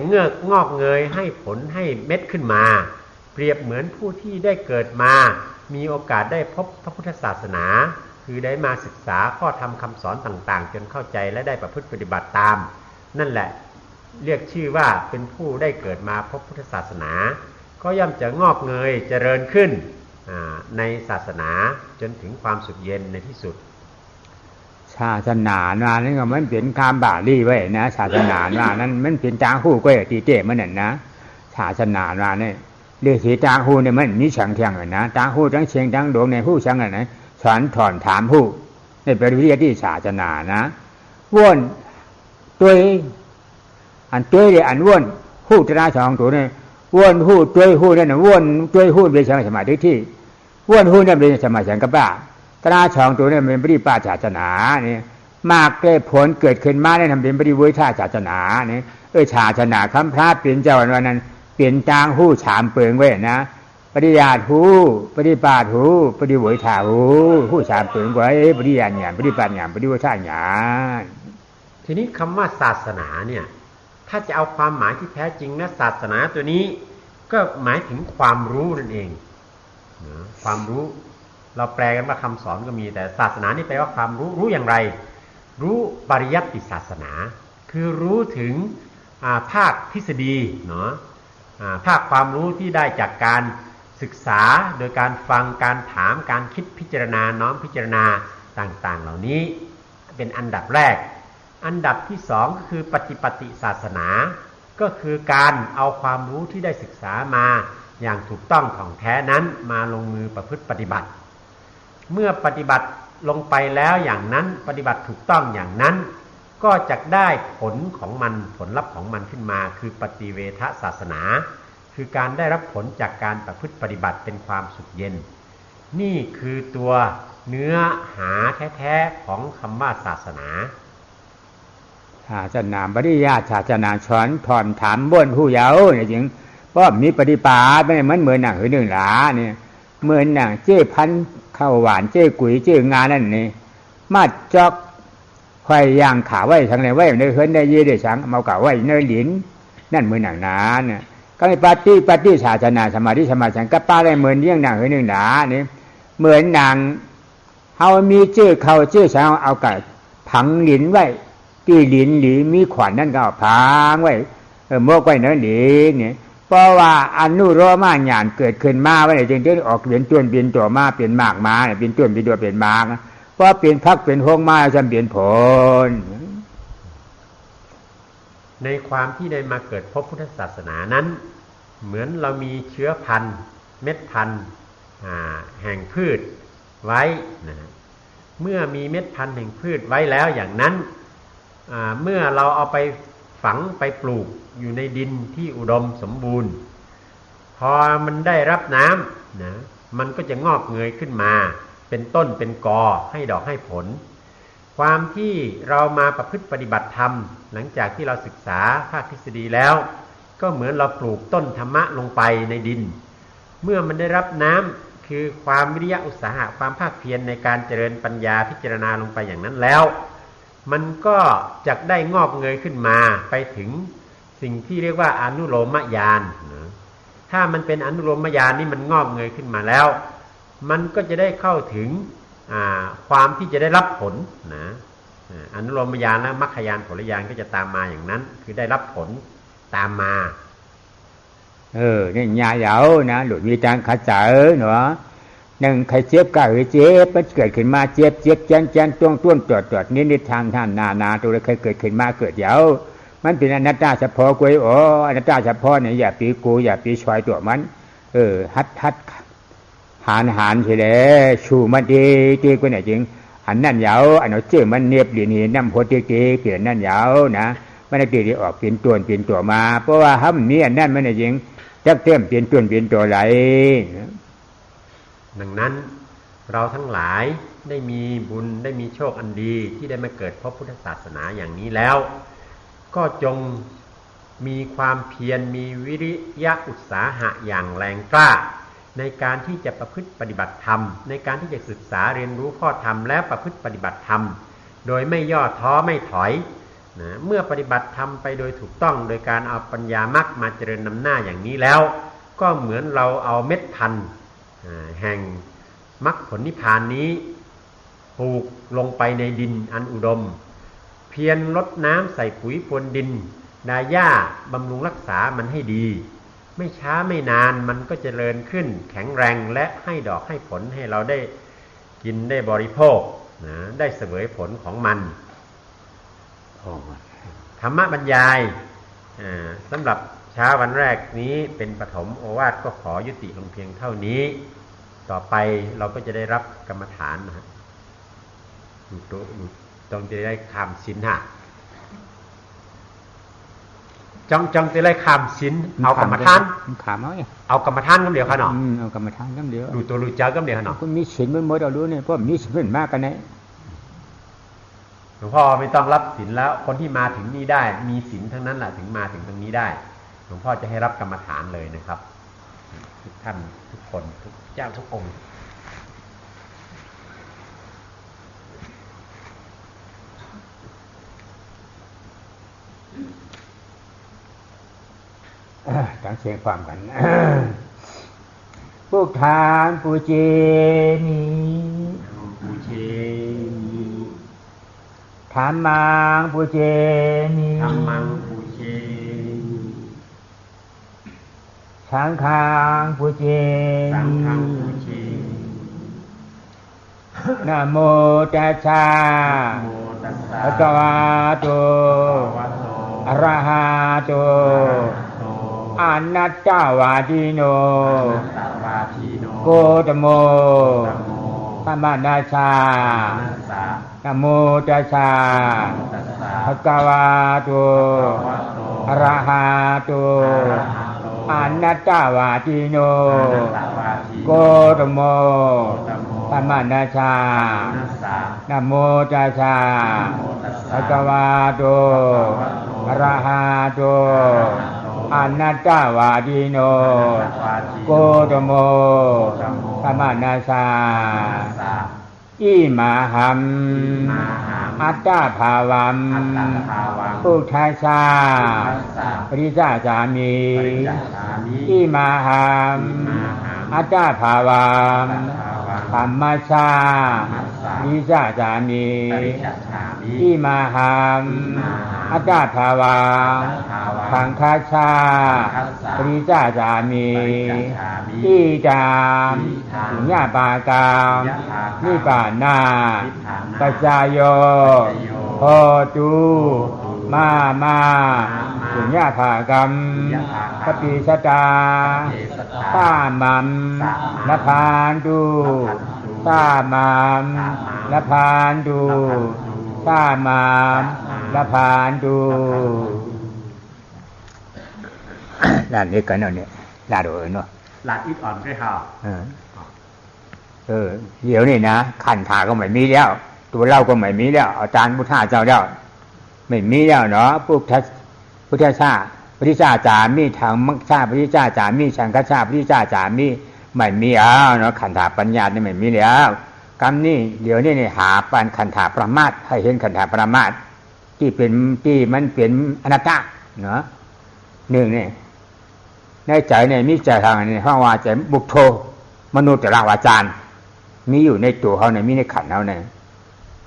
งอกเงยให้ผลให้เม็ดขึ้นมาเปรียบเหมือนผู้ที่ได้เกิดมามีโอกาสได้พบพระพุทธศาสนาคือได้มาศึกษาข้อธรรมคำสอนต่างๆจนเข้าใจและได้ประพฤติปฏิบัติตามนั่นแหละเรียกชื่อว่าเป็นผู้ได้เกิดมาพบพุทธศาสนาก็ย่อมจะงอกเงยเจริญขึ้นในศาสนาจนถึงความสุขเย็นในที่สุดศาสนานั่นก็มันเป็นคำบาลีไว้นะศาสนานั้นมันเป็นจางหู้ก็ตีเต้มันนั่นนะศาสนาเนี่ยเรื่องสีจางหู้เนี่ยมันมีเฉียงเทียงนะจางหู้ทั้งเชียงทั้งดวงในหู้เฉียงนะสอนถอนถามหู้ในปริยัติศาสนานะว่นตัวอันตัวเลยอันว่นหู้ตราสองตัวเนี่ยว่นหู้ตัวหู้นั่นว่นตัวหู้เป็นสมาธิที่ว่นหู้นั่นเป็นสมาธิกับบ้าตราสองตัวเนี่ยเป็นปริปาศาสนาเนี่ยมากได้ผลเกิดขึ้นมาได้ทำเป็นปริวิทาศาสนาเนี่ยศาสนาคำพระเปลี่ยนเจ้าวันนั้นเปลี่ยนจางหู้ฉามเปิงไว้นะปริญาหูปริปาหูปริวิทาหูฉามเปิงไว้ปริญาญาณปริปาญาณปริวิทาญาณทีนี้คำว่าศาสนาเนี่ยถ้าจะเอาความหมายที่แท้จริงนะศาสนาตัวนี้ก็หมายถึงความรู้นั่นเองความรู้เราแปลกันว่าคำสอนก็มีแต่ศาสนานี่แปลว่าความรู้อย่างไรรู้ปริยัติศาสนาคือรู้ถึงภาคทฤษฎีเนาะภาคความรู้ที่ได้จากการศึกษาโดยการฟังการถามการคิดพิจารณาน้อมพิจารณาต่างๆเหล่านี้เป็นอันดับแรกอันดับที่สองก็คือปฏิปฏิศาสนาก็คือการเอาความรู้ที่ได้ศึกษามาอย่างถูกต้องถ่องแท้นั้นมาลงมือประพฤติปฏิบัติเมื่อปฏิบัติลงไปแล้วอย่างนั้นปฏิบัติถูกต้องอย่างนั้นก็จะได้ผลของมันผลลัพธ์ของมันขึ้นมาคือปฏิเวทศาสนาคือการได้รับผลจากการประพฤติปฏิบัติเป็นความสุขเย็นนี่คือตัวเนื้อหาแท้ๆของคำว่าศาสนาศาสนาปริยัติศาสนาสอนถอนถามบ้วนผู้เยาว์เนี่ยจริงเพราะมีปฏิปาไม่เหมือนหนังหรือหนึ่งหลาเนี่ยเหมือนหนังเจ้พันข้าวหวานเจ้กุ๋ยเจ้งานนั่นนี่มาจอกควายย่างขาไว้ทางไหนไว้ในเฮือนได้เยี่ได้ช้างเมาเก่าไว้ในหลินนั่นเหมือนหนังนั้นเนี่ยก็มีปฏิศาสนาสมาธิสมาสังกัปปะได้เหมือนเยี่ยงหนังหรือหนึ่งหลาเนี่ยเหมือนหนังเขามีเจ้เขาเจ้ช้างเอากับผังหลินไว้ที่หลินหรือมีขวัญนั่นก็เอาพังไว้โมกไว้เนื้อหลินเนี่ย เพราะว่าอนุโลมญาณเกิดขึ้นมาว่าจึงได้ออกเปลี่ยนต้นเปลี่ยนตัวมาเป็นมากมาเนี่ยเป็นต้นเป็นตัวเป็นมากเพราะเป็นพักเป็นห้องมาจำเป็นผลในความที่ได้มาเกิดพบพุทธศาสนานั้นเหมือนเรามีเชื้อพันธุ์เม็ดพันธุ์แห่งพืชไว้นะเมื่อมีเม็ดพันธุ์แห่งพืชไว้แล้วอย่างนั้นเมื่อเราเอาไปฝังไปปลูกอยู่ในดินที่อุดมสมบูรณ์พอมันได้รับน้ำนะมันก็จะงอกเงยขึ้นมาเป็นต้นเป็นกอให้ดอกให้ผลความที่เรามาประพฤติปฏิบัติธรรมหลังจากที่เราศึกษาภาคทฤษฎีแล้วก็เหมือนเราปลูกต้นธรรมะลงไปในดินเมื่อมันได้รับน้ำคือความวิริยะอุตสาหะความภาคเพียรในการเจริญปัญญาพิจารณาลงไปอย่างนั้นแล้วมันก็จะได้งอกเงยขึ้นมาไปถึงสิ่งที่เรียกว่าอนุโลมญาณถ้ามันเป็นอนุโลมญาณนี่มันงอกเงยขึ้นมาแล้วมันก็จะได้เข้าถึงความที่จะได้รับผลนะอนุโลมญาณและมรรคญาณผลญาณก็จะตามมาอย่างนั้นคือได้รับผลตามมานี่ญาเหยานะหลุดมีจางขัดเจอเนาะนั่งใครเจ็บก็เจ็บมันเกิดขึ้นมาเจ็บแจนต้วงตรวจนิดทางท่านนาตัวเลยเคยเกิดขึ้นมาเกิดเหยามันเป็นอนัตตาเฉพาะกวยอนัตตาเฉพาะเนี่ยอย่าปีกูอย่าปีชอยตัวมันฮัดหานเฉยเลยชูมันดีกว่าไหนจริงอันนั่นเหยาอันเอาเจือมันเนียบเหรียญน้ำโพธิเปลี่ยนนั่นเหยานะมันได้ตีออกเปลี่ยนตัวมาเพราะว่าห้ำนี้อันนั่นมันจริงจักเต็มเปลี่ยนตัวไหลดังนั้นเราทั้งหลายได้มีบุญได้มีโชคอันดีที่ได้มาเกิดพบพุทธศาสนาอย่างนี้แล้วก็จงมีความเพียรมีวิริยะอุตสาหะอย่างแรงกล้าในการที่จะประพฤติปฏิบัติธรรมในการที่จะศึกษาเรียนรู้ข้อธรรมและประพฤติปฏิบัติธรรมโดยไม่ย่อท้อไม่ถอยนะเมื่อปฏิบัติธรรมไปโดยถูกต้องโดยการเอาปัญญามรรคมาเจริญนำหน้าอย่างนี้แล้วก็เหมือนเราเอาเม็ดพันธุ์แห่งมรรคผลนิพพานนี้ปลูกลงไปในดินอันอุดมเพียรรดน้ำใส่ปุ๋ยพรวนดินดาหญ้าบำรุงรักษามันให้ดีไม่ช้าไม่นานมันก็เจริญขึ้นแข็งแรงและให้ดอกให้ผลให้เราได้กินได้บริโภคนะได้เสวยผลของมันธรรมบรรยายสำหรับเช้าวันแรกนี้เป็นปฐมโอวาทก็ขอยุติลงเพียงเท่านี้ต่อไปเราก็จะได้รับกรรมฐานนะฮะต้องจะได้คำศีลห้าจังจะได้คำศีลเอากรรมฐานเอากรรมฐานก็เดียวค่ะเนาะเอากรรมฐานก็เดียวดูตัวรู้จักก็เดียวค่ะเนาะคุณมีศีลไม่หมดเรารู้เนี่ยเพราะมีศีลมากกันเนี่ยหลวงพ่อไม่ต้องรับศีลแล้วคนที่มาถึงนี่ได้มีศีลทั้งนั้นแหละถึงมาถึงตรงนี้ได้หลวงพ่อจะให้รับกรรมฐานเลยนะครับทุกท่านทุกคนทุกเจ้าทุกองค์ตั้งเสียงฟังกันพุทธานปูเจมีธรรมังปูเจมีสังฆังปูเจมีนะโมตัสสะภะคะวะโตอะระหะโตอนัตตวาทิโนโกตโมธัมมานาชานะโมตัสสะภะคะวะโตอะระหะโตอนัตตวาทิโนโกตโมธัมมานาชานะโมตัสสะภะคะวะโตอะระหะโตอนัตตวาทิโนโกตโมธัมมานาชาอิมาหัมอัตตาภาวัมพุทธัสสะปริจาจามิอิมาหัมอัตตาภาวัมธัมมัสสะปริจาจามิ อิมาหังอัตตาภาวังขังคาชาปริจาจามิอิจามสุญญาปากามนิปานาปัจจายโยโหตุมาสุญญาภากรรมปฏิสตาสามัมละพานตุสามัมละพานตุสามัมละพานตุด้านนี้กันเนาะเนี่ยลาดเนาะ ลาดอิดอ่อนด้วยค่ะเดี๋ยวนี้นะขันธาก็ไม่มีแล้วตัวเราก็ไม่มีแล้วอาจารย์พุทธาเจ้าแล้วไม่มีแล้วเนาะพุทธชาปริจาจามีทางมัคชาปริจาจามีชังคชาปริจาจามีไม่มีเนาะขันธาปัญญานี่ไม่มีแล้วกรรมนี่เดี๋ยวนี้หาปันขันธาประมาทให้เห็นขันธาประมาทที่มันเป็นอนัตตาเนาะหนึ่งเนี่ยในใจเนี่ยมีใจทางนี้ห้องว่าใจบุคโธมนุษย์ละวาจารมีอยู่ในตัวเขาเนี่ยมีในขันเขาเนี่ย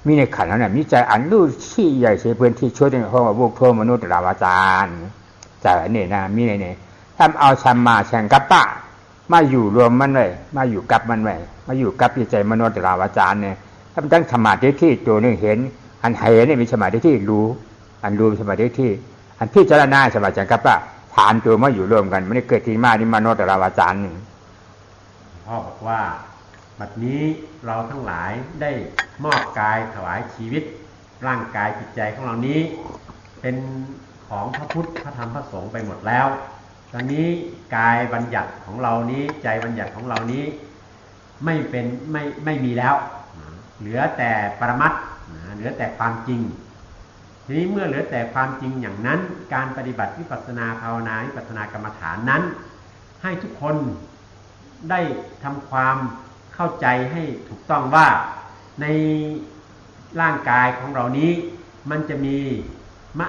มีในขันเขาเนี่ยมีใจอันรู้ที่ใหญ่เสียเพื่อนที่ช่วยในห้องว่าบุคโธมนุษย์ละวาจารใจนี่นะมีในเนี่ยทำเอาชัมมาแข่งกับปะมาอยู่รวมมันไว้มาอยู่กับมันไว้มาอยู่กับใจมนุษย์ละวาจารเนี่ยทำตั้งสมาธิที่ตัวหนึ่งเห็นอันเห็นเนี่ยมีสมาธิที่รู้อันรู้สมาธิที่อันพิจารณาสมาธิกับปะฐานตัวมาอยู่รวมกันไม่ได้เกิดที่มาที่มโนตระวาจารย์พ่อบอกว่าบัดนี้เราทั้งหลายได้มอบกายถวายชีวิตร่างกายจิตใจของเรานี้เป็นของพระพุทธพระธรรมพระสงฆ์ไปหมดแล้วตอนนี้กายบัญญัติของเรานี้ใจบัญญัติของเรานี้ไม่มีแล้วเหลือแต่ปรมัตถ์เหลือแต่ความจริงทีนี้เมื่อเหลือแต่ความจริงอย่างนั้นการปฏิบัติวิปัสสนาภาวนาวิปัสสนากรรมฐานนั้นให้ทุกคนได้ทำความเข้าใจให้ถูกต้องว่าในร่างกายของเรานี้มันจะมีม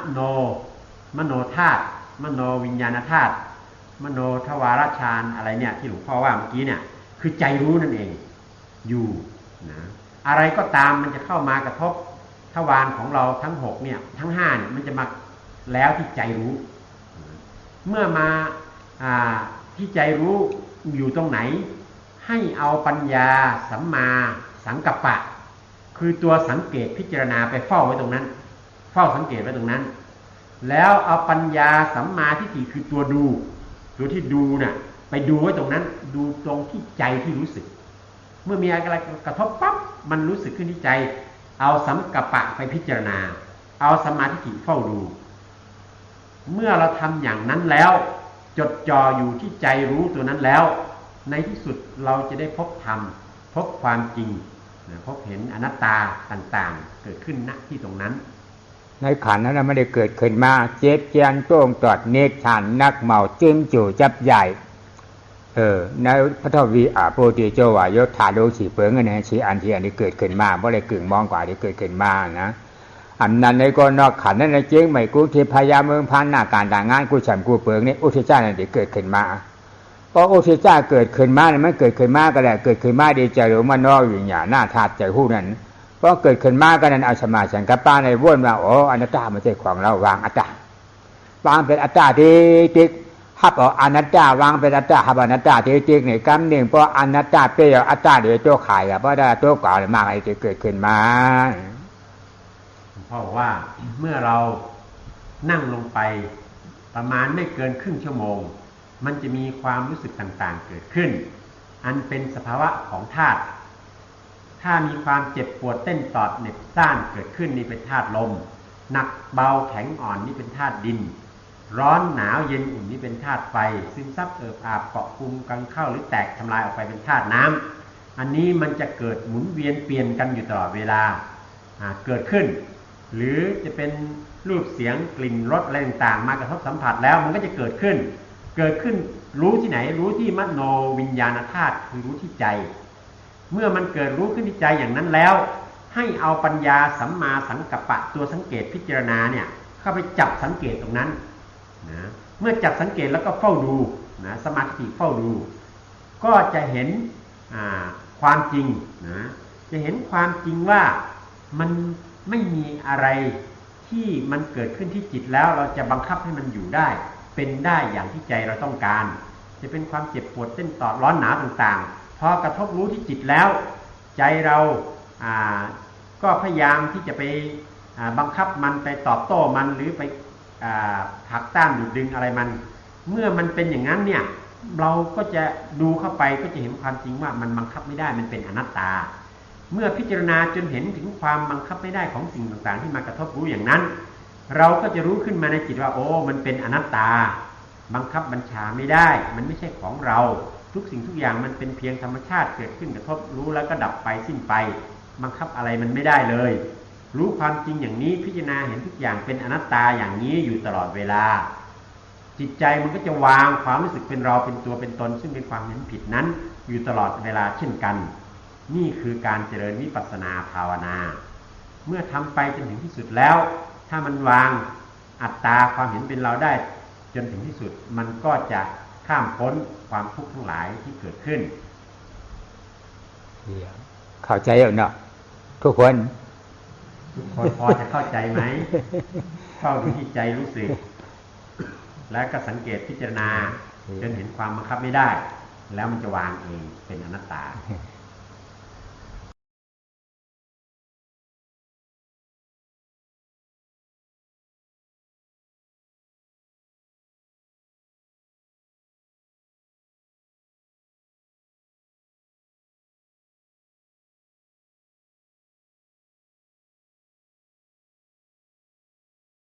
โนธาตุมโนวิญญาณธาตุมโนทวารฌานอะไรเนี่ยที่หลวงพ่อว่าเมื่อกี้เนี่ยคือใจรู้นั่นเองอยู่นะอะไรก็ตามมันจะเข้ามากระทบทวารของเราทั้ง6เนี่ยทั้ง5เนี่ยมันจะมาแล้วที่ใจรู้เมื่อมาที่ใจรู้อยู่ตรงไหนให้เอาปัญญาสัมมาสังกัปปะคือตัวสังเกตพิจารณาไปเฝ้าไว้ตรงนั้นเฝ้าสังเกตไว้ตรงนั้นแล้วเอาปัญญาสัมมาทิฏฐิคือตัวดูตัวที่ดูน่ะไปดูไว้ตรงนั้นดูตรงที่ใจที่รู้สึกเมื่อมีอะไรกระทบปั๊บมันรู้สึกขึ้นที่ใจเอาสังกัปปะไปพิจารณาเอาสัมมาทิฏฐิเฝ้าดูเมื่อเราทำอย่างนั้นแล้วจดจ่ออยู่ที่ใจรู้ตัวนั้นแล้วในที่สุดเราจะได้พบธรรมพบความจริงพบเห็นอนัตตาต่างๆเกิดขึ้นณที่ตรงนั้นในขันนั้นไม่ได้เกิดขึ้นมาเจ็บเจียนโต้งตอดเนตรฉันนักเมาจิ้มจู่จับใหญ่ในพระทวีโพธิโจวายศธาโลสีเปิงเงินชีอันที่อันนี้เกิดขึ้นมาเพราะอะไรกึ่งมองกว่าที่เกิดขึ้นมานะอันนั้นในก็นอกขันนั้นในเจ๊งไม่กูเทพยาเมืองพันหน้าการต่างงานกูฉันกูเปิงนี่อุทิศานั่นที่เกิดขึ้นมาเพราะอุทิศาเกิดขึ้นมาเนี่ยมันเกิดขึ้นมาก็แหละเกิดขึ้นมาดีใจหรือมันนอกอยู่อย่างหน้าธาตุใจหู้นั้นเพราะเกิดขึ้นมาก็นั้นเอาสมาสังกัปปะในว่นว่าโอ้อนัตตาไม่ใช่ของเราวางอัตตาวางเป็นอัตตาที่ติ๊กฮับเอาอนัตตาวางเป็นอัตตาฮับอนัตตาที่ติ๊กเนี่ยกำหนึ่งเพราะอนัตตาเปรี้ยวอัตตาเดี๋ยวโตขายเพราะได้โตก่อนมากอะไรที่เกิดขึ้นมาเพราะว่าเมื่อเรานั่งลงไปประมาณไม่เกินครึ่งชั่วโมงมันจะมีความรู้สึกต่างๆเกิดขึ้นอันเป็นสภาวะของธาตุถ้ามีความเจ็บปวดเต้นตอดเหน็บซ่านเกิดขึ้นนี่เป็นธาตุลมหนักเบาแข็งอ่อนนี่เป็นธาตุดินร้อนหนาวเย็นอุ่นนี่เป็นธาตุไฟซึมซับเอิบอาบเกาะกลุ่มกันเข้าหรือแตกทำลายออกไปเป็นธาตุน้ำอันนี้มันจะเกิดหมุนเวียนเปลี่ยนกันอยู่ตลอดเวลาเกิดขึ้นหรือจะเป็นรูปเสียงกลิ่นรสอะไรต่างๆมากระทบสัมผัสแล้วมันก็จะเกิดขึ้นรู้ที่ไหนรู้ที่มโนวิญญาณธาตุคือรู้ที่ใจเมื่อมันเกิดรู้ขึ้นที่ใจอย่างนั้นแล้วให้เอาปัญญาสัมมาสังกัปปะตัวสังเกตพิจารณาเนี่ยเข้าไปจับสังเกตตรงนั้นนะเมื่อจับสังเกตแล้วก็เฝ้าดูนะสมาธิเฝ้าดูก็จะเห็นความจริงนะจะเห็นความจริงว่ามัน ไม่มีอะไรที่มันเกิดขึ้นที่จิตแล้วเราจะบังคับให้มันอยู่ได้เป็นได้อย่างที่ใจเราต้องการจะเป็นความเจ็บปวดเต้นต่อร้อนหนาวต่างๆพอกระทบรู้ที่จิตแล้วใจเราก็พยายามที่จะไปบังคับมันไปตอบโต้มันหรือไปผลักต้านดูดดึงอะไรมันเมื่อมันเป็นอย่างนั้นเนี่ยเราก็จะดูเข้าไปก็จะเห็นความจริงว่ามันบังคับไม่ได้มันเป็นอนัตตาเมื่อพิจารณาจนเห็นถึงความบังคับไม่ได้ของสิ่งต่างๆที่มากระทบรู้อย่างนั้นเราก็จะรู้ขึ้นมาในจิตว่าโอ้มันเป็นอนัตตาบังคับบัญชาไม่ได้มันไม่ใช่ของเราทุกสิ่งทุกอย่างมันเป็นเพียงธรรมชาติเกิดขึ้นกระทบรู้แล้วก็ดับไปสิ้นไปบังคับอะไรมันไม่ได้เลยรู้ความจริงอย่างนี้พิจารณาเห็นทุกอย่างเป็นอนัตตาอย่างนี้อยู่ตลอดเวลาจิตใจมันก็จะวางความรู้สึกเป็นเราเป็นตัวเป็นตนซึ่งเป็นความเห็นผิดนั้นอยู่ตลอดเวลาเช่นกันนี่คือการเจริญวิปัสสนาภาวนาเมื่อทำไปจนถึงที่สุดแล้วถ้ามันวางอัตตาความเห็นเป็นเราได้จนถึงที่สุดมันก็จะข้ามพ้นความทุกข์ทั้งหลายที่เกิดขึ้นเข้าใจแล้วเนาะทุกคนพอจะเข้าใจไหมเข้าดูที่ใจรู้สึกแล้วก็สังเกตพิจารณาจนเห็นความบังคับไม่ได้แล้วมันจะวางเองเป็นอนัตตา